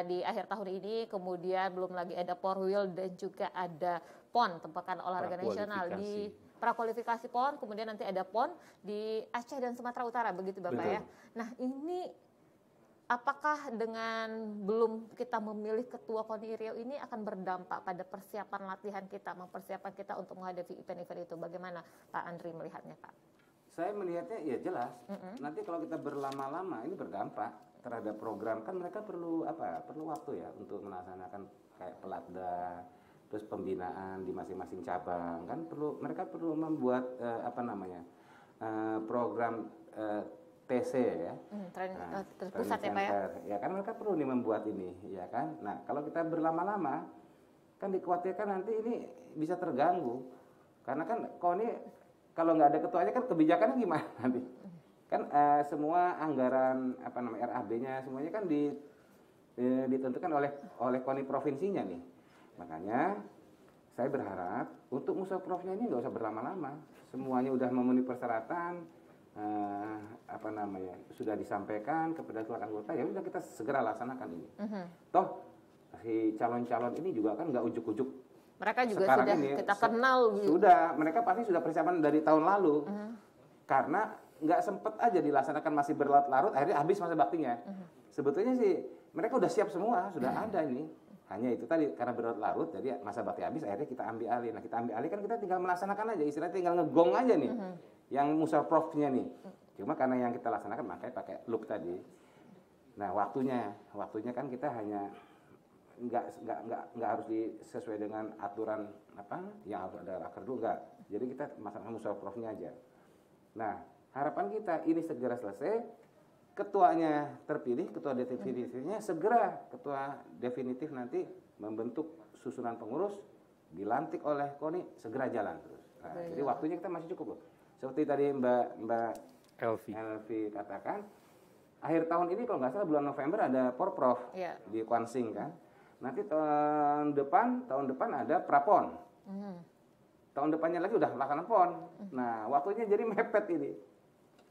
di akhir tahun ini, kemudian belum lagi ada Porwil dan juga ada PON, Pekan Olahraga Nasional di prakualifikasi PON, kemudian nanti ada PON di Aceh dan Sumatera Utara, begitu Bapak. Betul. Ya. Nah ini apakah dengan belum kita memilih ketua KONI Riau ini akan berdampak pada persiapan latihan kita, mempersiapkan kita untuk menghadapi event-event itu? Bagaimana Pak Andri melihatnya Pak? Saya melihatnya ya jelas. Nanti kalau kita berlama-lama ini berdampak terhadap program, kan mereka perlu waktu ya untuk melaksanakan kayak pelatda, terus pembinaan di masing-masing cabang, kan mereka perlu membuat program TC ya, pusat ya Pak ya. Ya kan mereka perlu nih membuat ini, ya kan. Nah kalau kita berlama-lama, kan dikhawatirkan nanti ini bisa terganggu, karena kan KONI kalau nggak ada ketuanya kan kebijakannya gimana nanti? Kan semua anggaran RAB-nya semuanya kan ditentukan oleh KONI provinsinya nih. Makanya saya berharap untuk musyawarahnya ini nggak usah berlama-lama. Semuanya udah memenuhi persyaratan, sudah disampaikan kepada seluruh anggota, ya udah kita segera laksanakan ini. Toh si calon-calon ini juga kan nggak ujuk-ujuk. Mereka juga sudah ini, kita kenal. Sudah, mereka pasti sudah persiapan dari tahun lalu. Karena nggak sempet aja dilaksanakan, masih berlarut-larut, akhirnya habis masa baktinya. Sebetulnya sih mereka udah siap semua, sudah ada ini. Hanya itu tadi, karena berlarut-larut, jadi masa bakti habis, akhirnya kita ambil alih. Nah kita ambil alih kan kita tinggal melaksanakan aja, istilahnya tinggal ngegong aja nih, yang musyawarahnya nih. Cuma karena yang kita laksanakan makanya pakai loop tadi. Nah waktunya kan kita hanya nggak harus sesuai dengan aturan yang harus ada akar dulu, nggak. Jadi kita masalah musyawarahnya aja. Nah harapan kita ini segera selesai, ketuanya terpilih, ketua definitifnya segera, ketua definitif nanti membentuk susunan pengurus, dilantik oleh KONI, segera jalan terus. Nah, jadi waktunya kita masih cukup. Seperti tadi Mbak Elvi katakan, akhir tahun ini kalau nggak salah bulan November ada Porprov di Kuansing kan. Nanti tahun depan ada Prapon. Tahun depannya lagi udah laksana PON. Nah waktunya jadi mepet ini.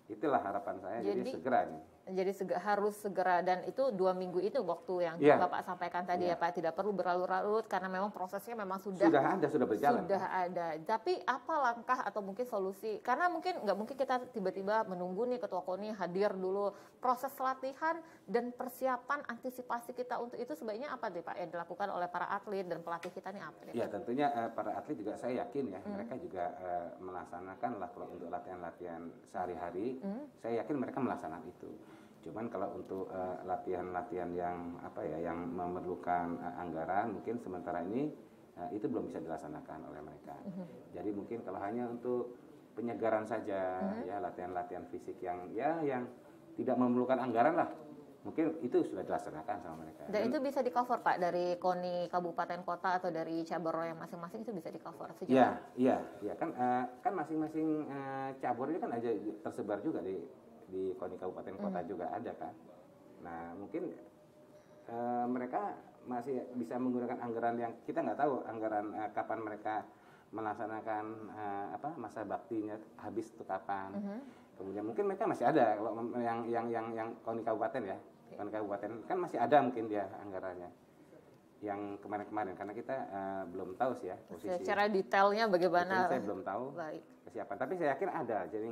Itulah harapan saya, jadi segera nih. Jadi harus segera, dan itu 2 minggu itu waktu yang Bapak sampaikan tadi ya Pak, tidak perlu berlarut-larut karena memang prosesnya memang sudah berjalan. Sudah ada. Tapi apa langkah atau mungkin solusi? Karena nggak mungkin kita tiba-tiba menunggu nih ketua KONI hadir dulu. Proses latihan dan persiapan antisipasi kita untuk itu sebaiknya apa nih Pak yang dilakukan oleh para atlet dan pelatih kita nih apa? Ya tentunya para atlet juga saya yakin ya mereka juga melaksanakan lah kalau untuk latihan-latihan sehari-hari. Saya yakin mereka melaksanakan itu. Cuman kalau untuk latihan-latihan yang memerlukan anggaran, mungkin sementara ini itu belum bisa dilaksanakan oleh mereka. Jadi mungkin kalau hanya untuk penyegaran saja, ya latihan-latihan fisik yang tidak memerlukan anggaran lah, mungkin itu sudah dilaksanakan sama mereka. Dan itu bisa di-cover Pak dari KONI kabupaten kota atau dari cabur yang masing-masing, itu bisa di-cover sejauh Iya kan masing-masing cabur itu kan aja tersebar juga di KONI kabupaten kota juga ada kan. Nah mungkin mereka masih bisa menggunakan anggaran yang kita nggak tahu anggaran kapan mereka melaksanakan masa baktinya habis itu kapan. Kemudian mungkin mereka masih ada kalau yang KONI kabupaten ya, KONI kabupaten kan masih ada mungkin dia anggarannya yang kemarin-kemarin, karena kita belum tahu sih ya posisi. Secara detailnya bagaimana? Saya belum tahu kesiapan, tapi saya yakin ada. Jadi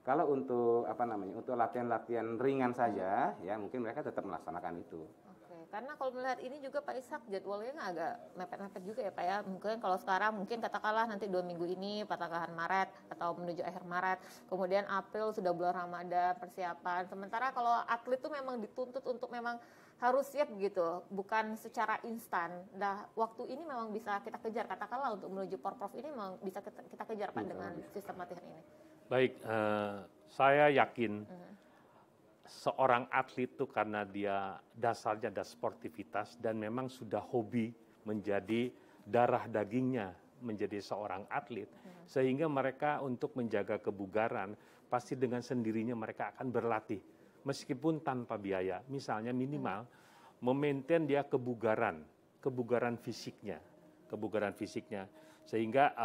kalau untuk untuk latihan-latihan ringan saja, ya mungkin mereka tetap melaksanakan itu. Oke, karena kalau melihat ini juga Pak Ishak jadwalnya agak mepet-mepet juga ya Pak ya. Mungkin kalau sekarang katakanlah nanti 2 minggu ini pertengahan Maret atau menuju akhir Maret, kemudian April sudah bulan Ramadan persiapan. Sementara kalau atlet itu memang dituntut untuk memang harus siap gitu, bukan secara instan. Nah, waktu ini memang bisa kita kejar, katakanlah untuk menuju Porprov ini memang bisa kita kejar Pak dengan sistem latihan ini. Baik, saya yakin seorang atlet itu karena dia dasarnya ada sportivitas dan memang sudah hobi menjadi darah dagingnya menjadi seorang atlet, sehingga mereka untuk menjaga kebugaran pasti dengan sendirinya mereka akan berlatih meskipun tanpa biaya. Misalnya minimal memaintain dia kebugaran fisiknya, sehingga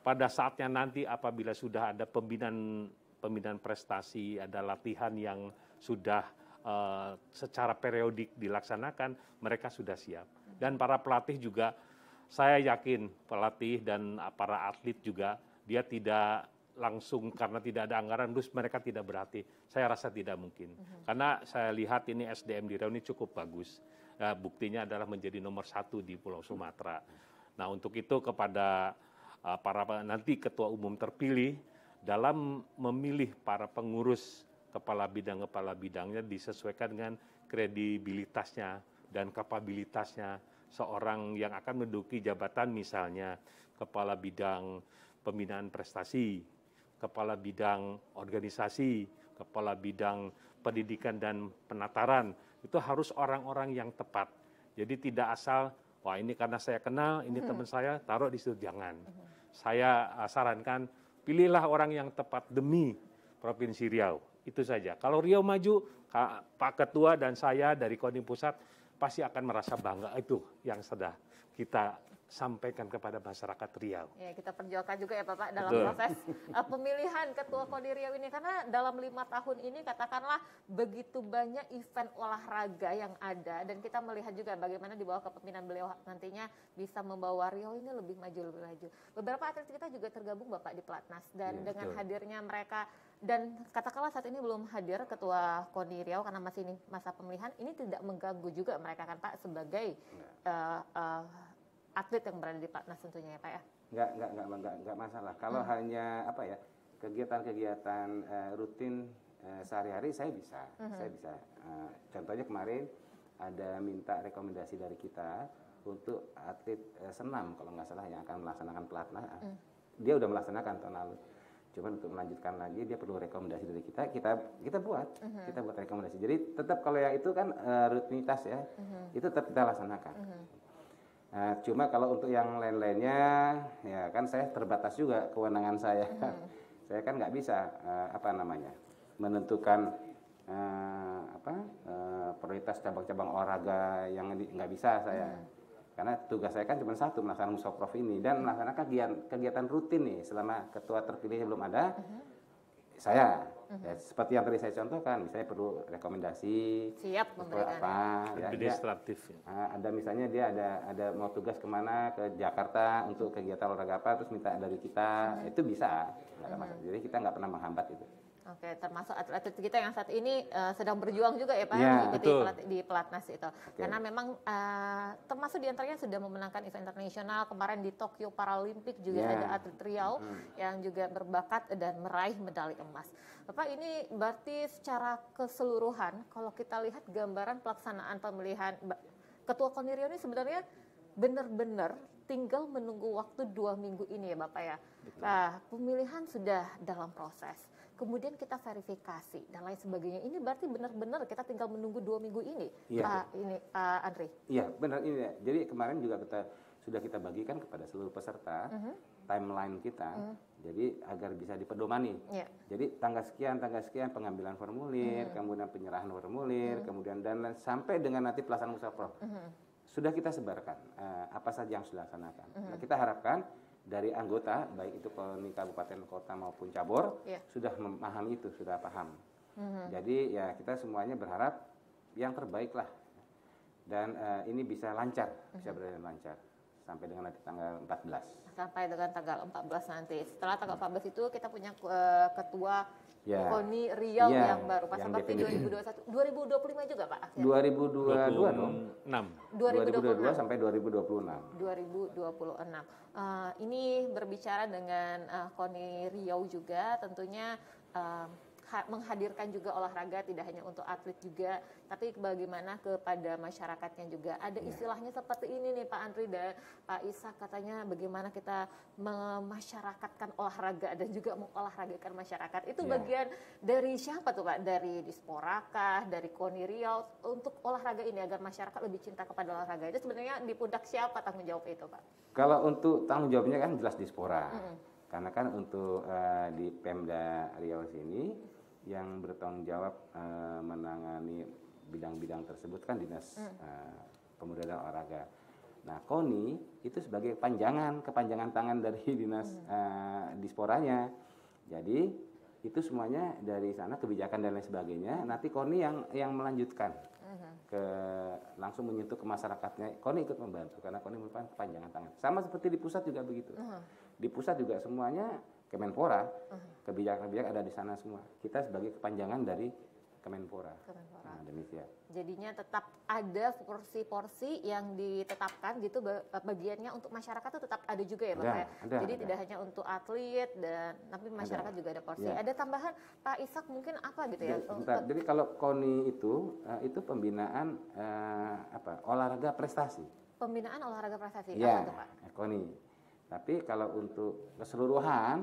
pada saatnya nanti apabila sudah ada pembinaan prestasi, ada latihan yang sudah secara periodik dilaksanakan, mereka sudah siap. Dan para pelatih juga, saya yakin pelatih dan para atlet juga, dia tidak langsung karena tidak ada anggaran, terus mereka tidak berlatih. Saya rasa tidak mungkin. Karena saya lihat ini SDM di Riau ini cukup bagus. Buktinya adalah menjadi nomor 1 di Pulau Sumatera. Nah, untuk itu kepada para nanti ketua umum terpilih, dalam memilih para pengurus kepala bidangnya disesuaikan dengan kredibilitasnya dan kapabilitasnya seorang yang akan menduduki jabatan, misalnya kepala bidang pembinaan prestasi, kepala bidang organisasi, kepala bidang pendidikan dan penataran. Itu harus orang-orang yang tepat. Jadi tidak asal, wah ini karena saya kenal, ini teman saya, taruh di situ, jangan. Saya sarankan, pilihlah orang yang tepat demi Provinsi Riau. Itu saja. Kalau Riau maju, Pak Ketua dan saya dari Kodim Pusat pasti akan merasa bangga. Itu yang sudah kita sampaikan kepada masyarakat Riau. Ya, kita perjuangkan juga ya Bapak dalam proses pemilihan Ketua KONI Riau ini, karena dalam 5 tahun ini katakanlah begitu banyak event olahraga yang ada, dan kita melihat juga bagaimana di bawah kepemimpinan beliau nantinya bisa membawa Riau ini lebih maju. Beberapa atlet kita juga tergabung Bapak di Pelatnas, dan dengan hadirnya mereka, dan katakanlah saat ini belum hadir Ketua KONI Riau karena masih ini masa pemilihan, ini tidak mengganggu juga mereka kan Pak sebagai atlet yang berada di Pelatnas tentunya ya Pak ya? Nggak masalah. Kalau hanya kegiatan-kegiatan rutin sehari-hari saya bisa. Contohnya kemarin ada minta rekomendasi dari kita untuk atlet senam kalau nggak salah yang akan melaksanakan Pelatnas. Dia udah melaksanakan tahun lalu. Cuma untuk melanjutkan lagi dia perlu rekomendasi dari kita buat rekomendasi. Jadi tetap kalau yang itu kan rutinitas ya, itu tetap kita laksanakan. Nah, cuma kalau untuk yang lain-lainnya, ya kan saya terbatas juga kewenangan saya. Saya kan nggak bisa menentukan prioritas cabang-cabang olahraga yang nggak bisa saya. Karena tugas saya kan cuma satu, melaksanakan Musaprov ini dan melaksanakan kegiatan rutin nih selama ketua terpilihnya belum ada. Saya ya, seperti yang tadi saya contohkan, misalnya perlu rekomendasi, siap memberikan administratif. Ada misalnya dia ada mau tugas kemana ke Jakarta untuk kegiatan olahraga apa, terus minta dari kita, itu bisa, nggak ada masalah. Jadi kita nggak pernah menghambat itu. Oke, termasuk atlet kita yang saat ini sedang berjuang juga ya Pak di Pelatnas itu. Karena memang termasuk diantaranya sudah memenangkan event internasional, kemarin di Tokyo Paralimpik juga ada atlet Riau yang juga berbakat dan meraih medali emas. Bapak, ini berarti secara keseluruhan kalau kita lihat gambaran pelaksanaan pemilihan Ketua KONI Riau ini sebenarnya benar-benar tinggal menunggu waktu 2 minggu ini ya Bapak ya. Nah, pemilihan sudah dalam proses. Kemudian kita verifikasi dan lain sebagainya. Ini berarti benar-benar kita tinggal menunggu 2 minggu ini, Pak Andri. Iya, benar ini ya. Jadi kemarin juga sudah kita bagikan kepada seluruh peserta timeline kita. Jadi agar bisa dipedomani. Jadi tanggal sekian pengambilan formulir, kemudian penyerahan formulir, kemudian dan sampai dengan nanti pelaksanaan Musaprov. Sudah kita sebarkan apa saja yang sudah dilaksanakan. Nah, kita harapkan dari anggota, baik itu KONI kabupaten, kota maupun cabur, sudah memahami itu, sudah paham. Jadi ya kita semuanya berharap yang terbaik lah. Dan ini bisa lancar, bisa berjalan lancar sampai dengan nanti tanggal 14. Sampai dengan tanggal 14 nanti. Setelah tanggal 14 itu kita punya ketua KONI Riau yang baru. Pas seperti 2021, 2025 juga Pak akhirnya? 2022 dong. 2022 sampai 2026. 2026. Ini berbicara dengan KONI Riau juga tentunya menghadirkan juga olahraga tidak hanya untuk atlet juga, tapi bagaimana kepada masyarakatnya juga. Ada istilahnya seperti ini nih Pak Andri dan Pak Ishak, katanya bagaimana kita memasyarakatkan olahraga dan juga mengolahragakan masyarakat. Itu bagian dari siapa tuh Pak? Dari Dispora kah? Dari KONI Riau untuk olahraga ini agar masyarakat lebih cinta kepada olahraga. Itu sebenarnya di pundak siapa tanggung jawab itu Pak? Kalau untuk tanggung jawabnya kan jelas Dispora. Karena kan untuk di Pemda Riau sini yang bertanggung jawab menangani bidang-bidang tersebut kan Dinas Pemuda dan Olahraga. Nah, KONI itu sebagai kepanjangan tangan dari Dinas Disporanya. Jadi itu semuanya dari sana, kebijakan dan lain sebagainya. Nanti KONI yang melanjutkan langsung menyentuh ke masyarakatnya. KONI ikut membantu karena KONI merupakan kepanjangan tangan. Sama seperti di pusat juga begitu. Di pusat juga semuanya Kemenpora, kebijakan-kebijakan ada di sana semua. Kita sebagai kepanjangan dari Kemenpora. Nah, demikian. Jadinya tetap ada porsi-porsi yang ditetapkan gitu, bagiannya untuk masyarakat itu tetap ada juga ya Pak ya. Jadi tidak hanya untuk atlet dan tapi masyarakat juga ada porsi. Ada tambahan Pak Ishak mungkin apa gitu ya? Jadi kalau KONI itu pembinaan olahraga prestasi. Pembinaan olahraga prestasi. Ya, apa tuh, Pak? KONI. Tapi kalau untuk keseluruhan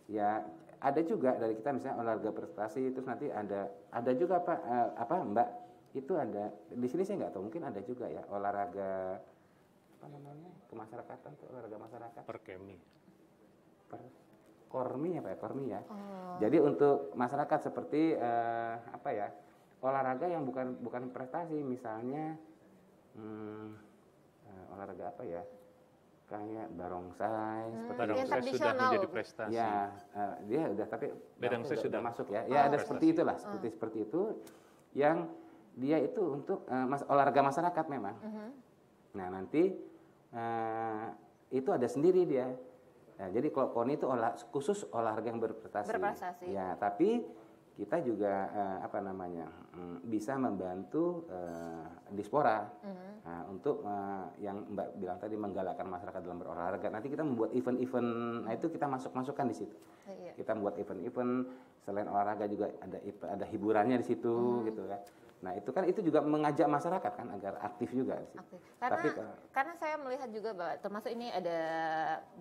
ya ada juga dari kita misalnya olahraga prestasi, terus nanti ada juga Pak Mbak, itu ada di sini saya nggak tahu, mungkin ada juga ya olahraga apa namanya kemasyarakatan tuh, olahraga masyarakat. Kormi ya Pak ya, Kormi ya. Jadi untuk masyarakat seperti olahraga yang bukan prestasi, misalnya olahraga apa ya? Kayak barongsai, barongsai sudah menjadi prestasi. Ya, dia udah tapi barongsai sudah masuk ya. Ya ada seperti itulah, seperti itu yang dia itu untuk olahraga masyarakat memang. Nah nanti itu ada sendiri dia. Nah, jadi kalau KONI itu khusus olahraga yang berprestasi. Ya, tapi kita juga bisa membantu Dispora untuk yang Mbak bilang tadi menggalakkan masyarakat dalam berolahraga. Nanti kita membuat event-event, nah itu kita masukkan di situ. Kita membuat event-event selain olahraga juga ada hiburannya di situ gitu kan. Nah itu juga mengajak masyarakat kan agar aktif juga di situ. Karena saya melihat juga Mbak, termasuk ini ada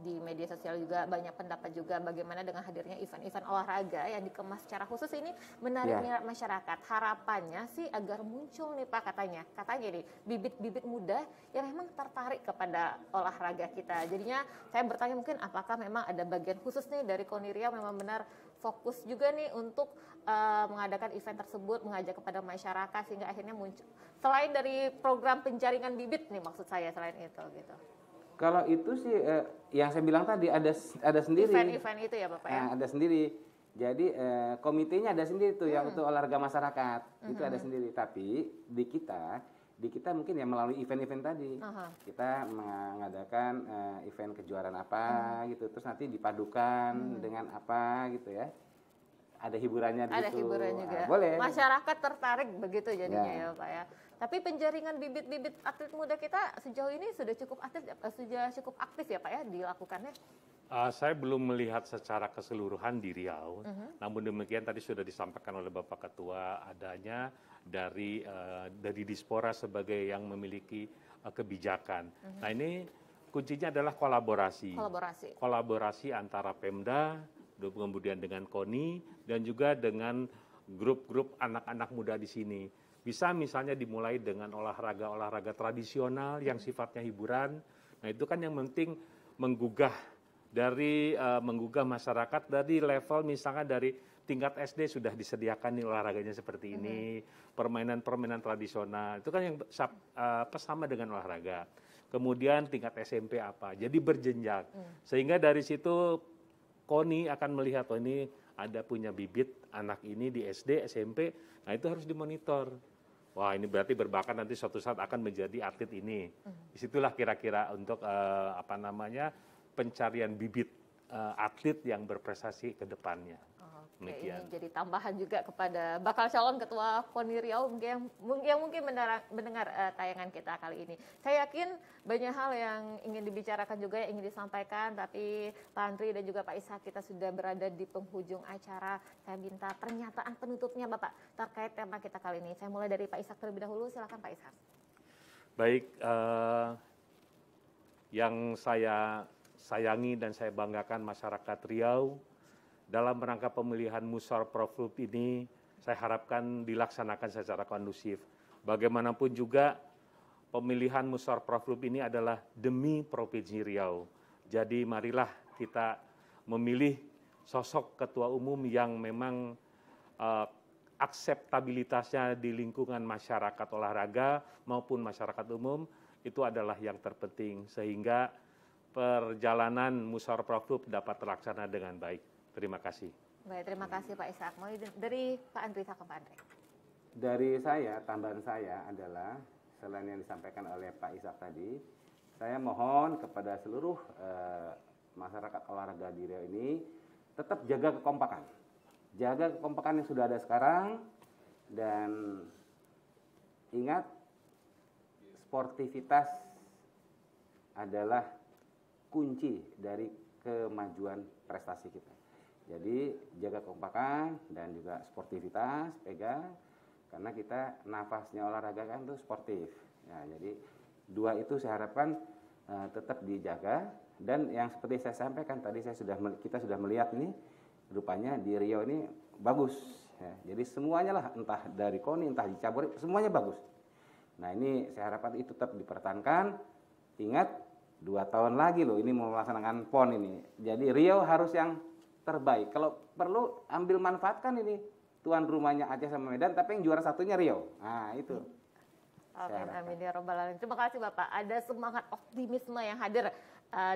di media sosial juga banyak pendapat juga bagaimana dengan hadirnya event-event olahraga yang dikemas secara khusus ini menarik minat masyarakat. Harapannya sih agar muncul nih Pak katanya nih bibit-bibit muda yang memang tertarik kepada olahraga kita. Jadinya saya bertanya mungkin apakah memang ada bagian khusus nih dari KONI Riau memang benar fokus juga nih untuk mengadakan event tersebut, mengajak kepada masyarakat sehingga akhirnya muncul. Selain dari program penjaringan bibit nih maksud saya selain itu gitu. Kalau itu sih yang saya bilang tadi ada sendiri. Event-event itu ya Bapak ya? Ada sendiri. Jadi komitenya ada sendiri tuh yang untuk olahraga masyarakat. Itu ada sendiri. Tapi di kita mungkin ya melalui event-event tadi. Kita mengadakan event kejuaraan apa gitu. Terus nanti dipadukan dengan apa gitu ya. Ada hiburannya di situ. Ada hiburan juga. Boleh. Masyarakat tertarik begitu jadinya ya Pak ya. Tapi penjaringan bibit-bibit atlet muda kita sejauh ini sudah cukup aktif ya Pak ya dilakukannya? Saya belum melihat secara keseluruhan di Riau. Namun demikian tadi sudah disampaikan oleh Bapak Ketua adanya dari Dispora sebagai yang memiliki kebijakan. Nah ini kuncinya adalah kolaborasi antara Pemda, kemudian dengan KONI dan juga dengan grup-grup anak-anak muda di sini. Bisa misalnya dimulai dengan olahraga tradisional yang sifatnya hiburan. Nah itu kan yang penting menggugah masyarakat dari level misalnya dari tingkat SD sudah disediakan nih olahraganya seperti ini, permainan-permainan tradisional itu kan yang sama dengan olahraga. Kemudian tingkat SMP apa, jadi berjenjang. Sehingga dari situ KONI akan melihat ini ada punya bibit anak ini di SD, SMP, nah itu harus dimonitor. Wah ini berarti berbakat nanti suatu saat akan menjadi atlet ini. Disitulah kira-kira untuk pencarian bibit atlet yang berprestasi ke depannya. Oke, Demikian. ini jadi tambahan juga kepada bakal calon ketua KONI Riau yang mungkin mendengar tayangan kita kali ini. Saya yakin banyak hal yang ingin dibicarakan juga, yang ingin disampaikan, tapi Pak Andri dan juga Pak Ishak, kita sudah berada di penghujung acara. Saya minta pernyataan penutupnya Bapak terkait tema kita kali ini. Saya mulai dari Pak Ishak terlebih dahulu, silakan Pak Ishak. Baik, yang saya sayangi dan saya banggakan masyarakat Riau, dalam rangka pemilihan Musyawarah Proflub ini, saya harapkan dilaksanakan secara kondusif. Bagaimanapun juga, pemilihan Musyawarah Proflub ini adalah demi Provinsi Riau. Jadi marilah kita memilih sosok ketua umum yang memang akseptabilitasnya di lingkungan masyarakat olahraga maupun masyarakat umum itu adalah yang terpenting, sehingga perjalanan Musyawarah Proflub dapat terlaksana dengan baik. Terima kasih. Baik, terima kasih Pak Ishak. Mulai dari Pak Andri, ke Pak Andri. Dari saya, tambahan saya adalah selain yang disampaikan oleh Pak Ishak tadi, saya mohon kepada seluruh masyarakat olahraga di Riau ini tetap jaga kekompakan. Jaga kekompakan yang sudah ada sekarang, dan ingat sportivitas adalah kunci dari kemajuan prestasi kita. Jadi jaga kekompakan dan juga sportivitas, pegang, karena kita nafasnya olahraga kan itu sportif. Nah, jadi dua itu saya harapkan tetap dijaga, dan yang seperti saya sampaikan tadi, kita sudah melihat ini rupanya di Riau ini bagus. Ya. Jadi semuanya lah, entah dari KONI, entah di cabur, semuanya bagus. Nah ini saya harapkan itu tetap dipertahankan. Ingat 2 tahun lagi loh ini mau melaksanakan PON ini. Jadi Riau harus yang terbaik. Kalau perlu ambil manfaatkan ini tuan rumahnya Aceh sama Medan, tapi yang juara satunya Riau. Nah itu. Amin, amin ya robbal alamin. Terima kasih Bapak. Ada semangat optimisme yang hadir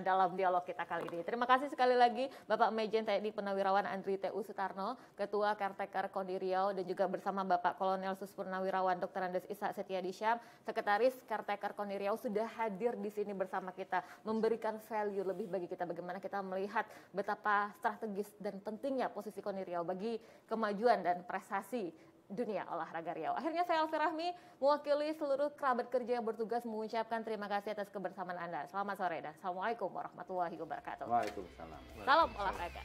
dalam dialog kita kali ini. Terima kasih sekali lagi Bapak Majen TNI Purnawirawan Andri T.U. Sutarno, Ketua Caretaker KONI Riau, dan juga bersama Bapak Kolonel Sus Purnawirawan Dr. Andes Ishak Setiadysyam, Sekretaris Caretaker KONI Riau, sudah hadir di sini bersama kita, memberikan value lebih bagi kita, bagaimana kita melihat betapa strategis dan pentingnya posisi KONI Riau bagi kemajuan dan prestasi dunia olahraga Riau. Akhirnya saya Elvi Rahmi mewakili seluruh kerabat kerja yang bertugas mengucapkan terima kasih atas kebersamaan Anda. Selamat sore dan Assalamualaikum warahmatullahi wabarakatuh. Waalaikumsalam. Salam olahraga.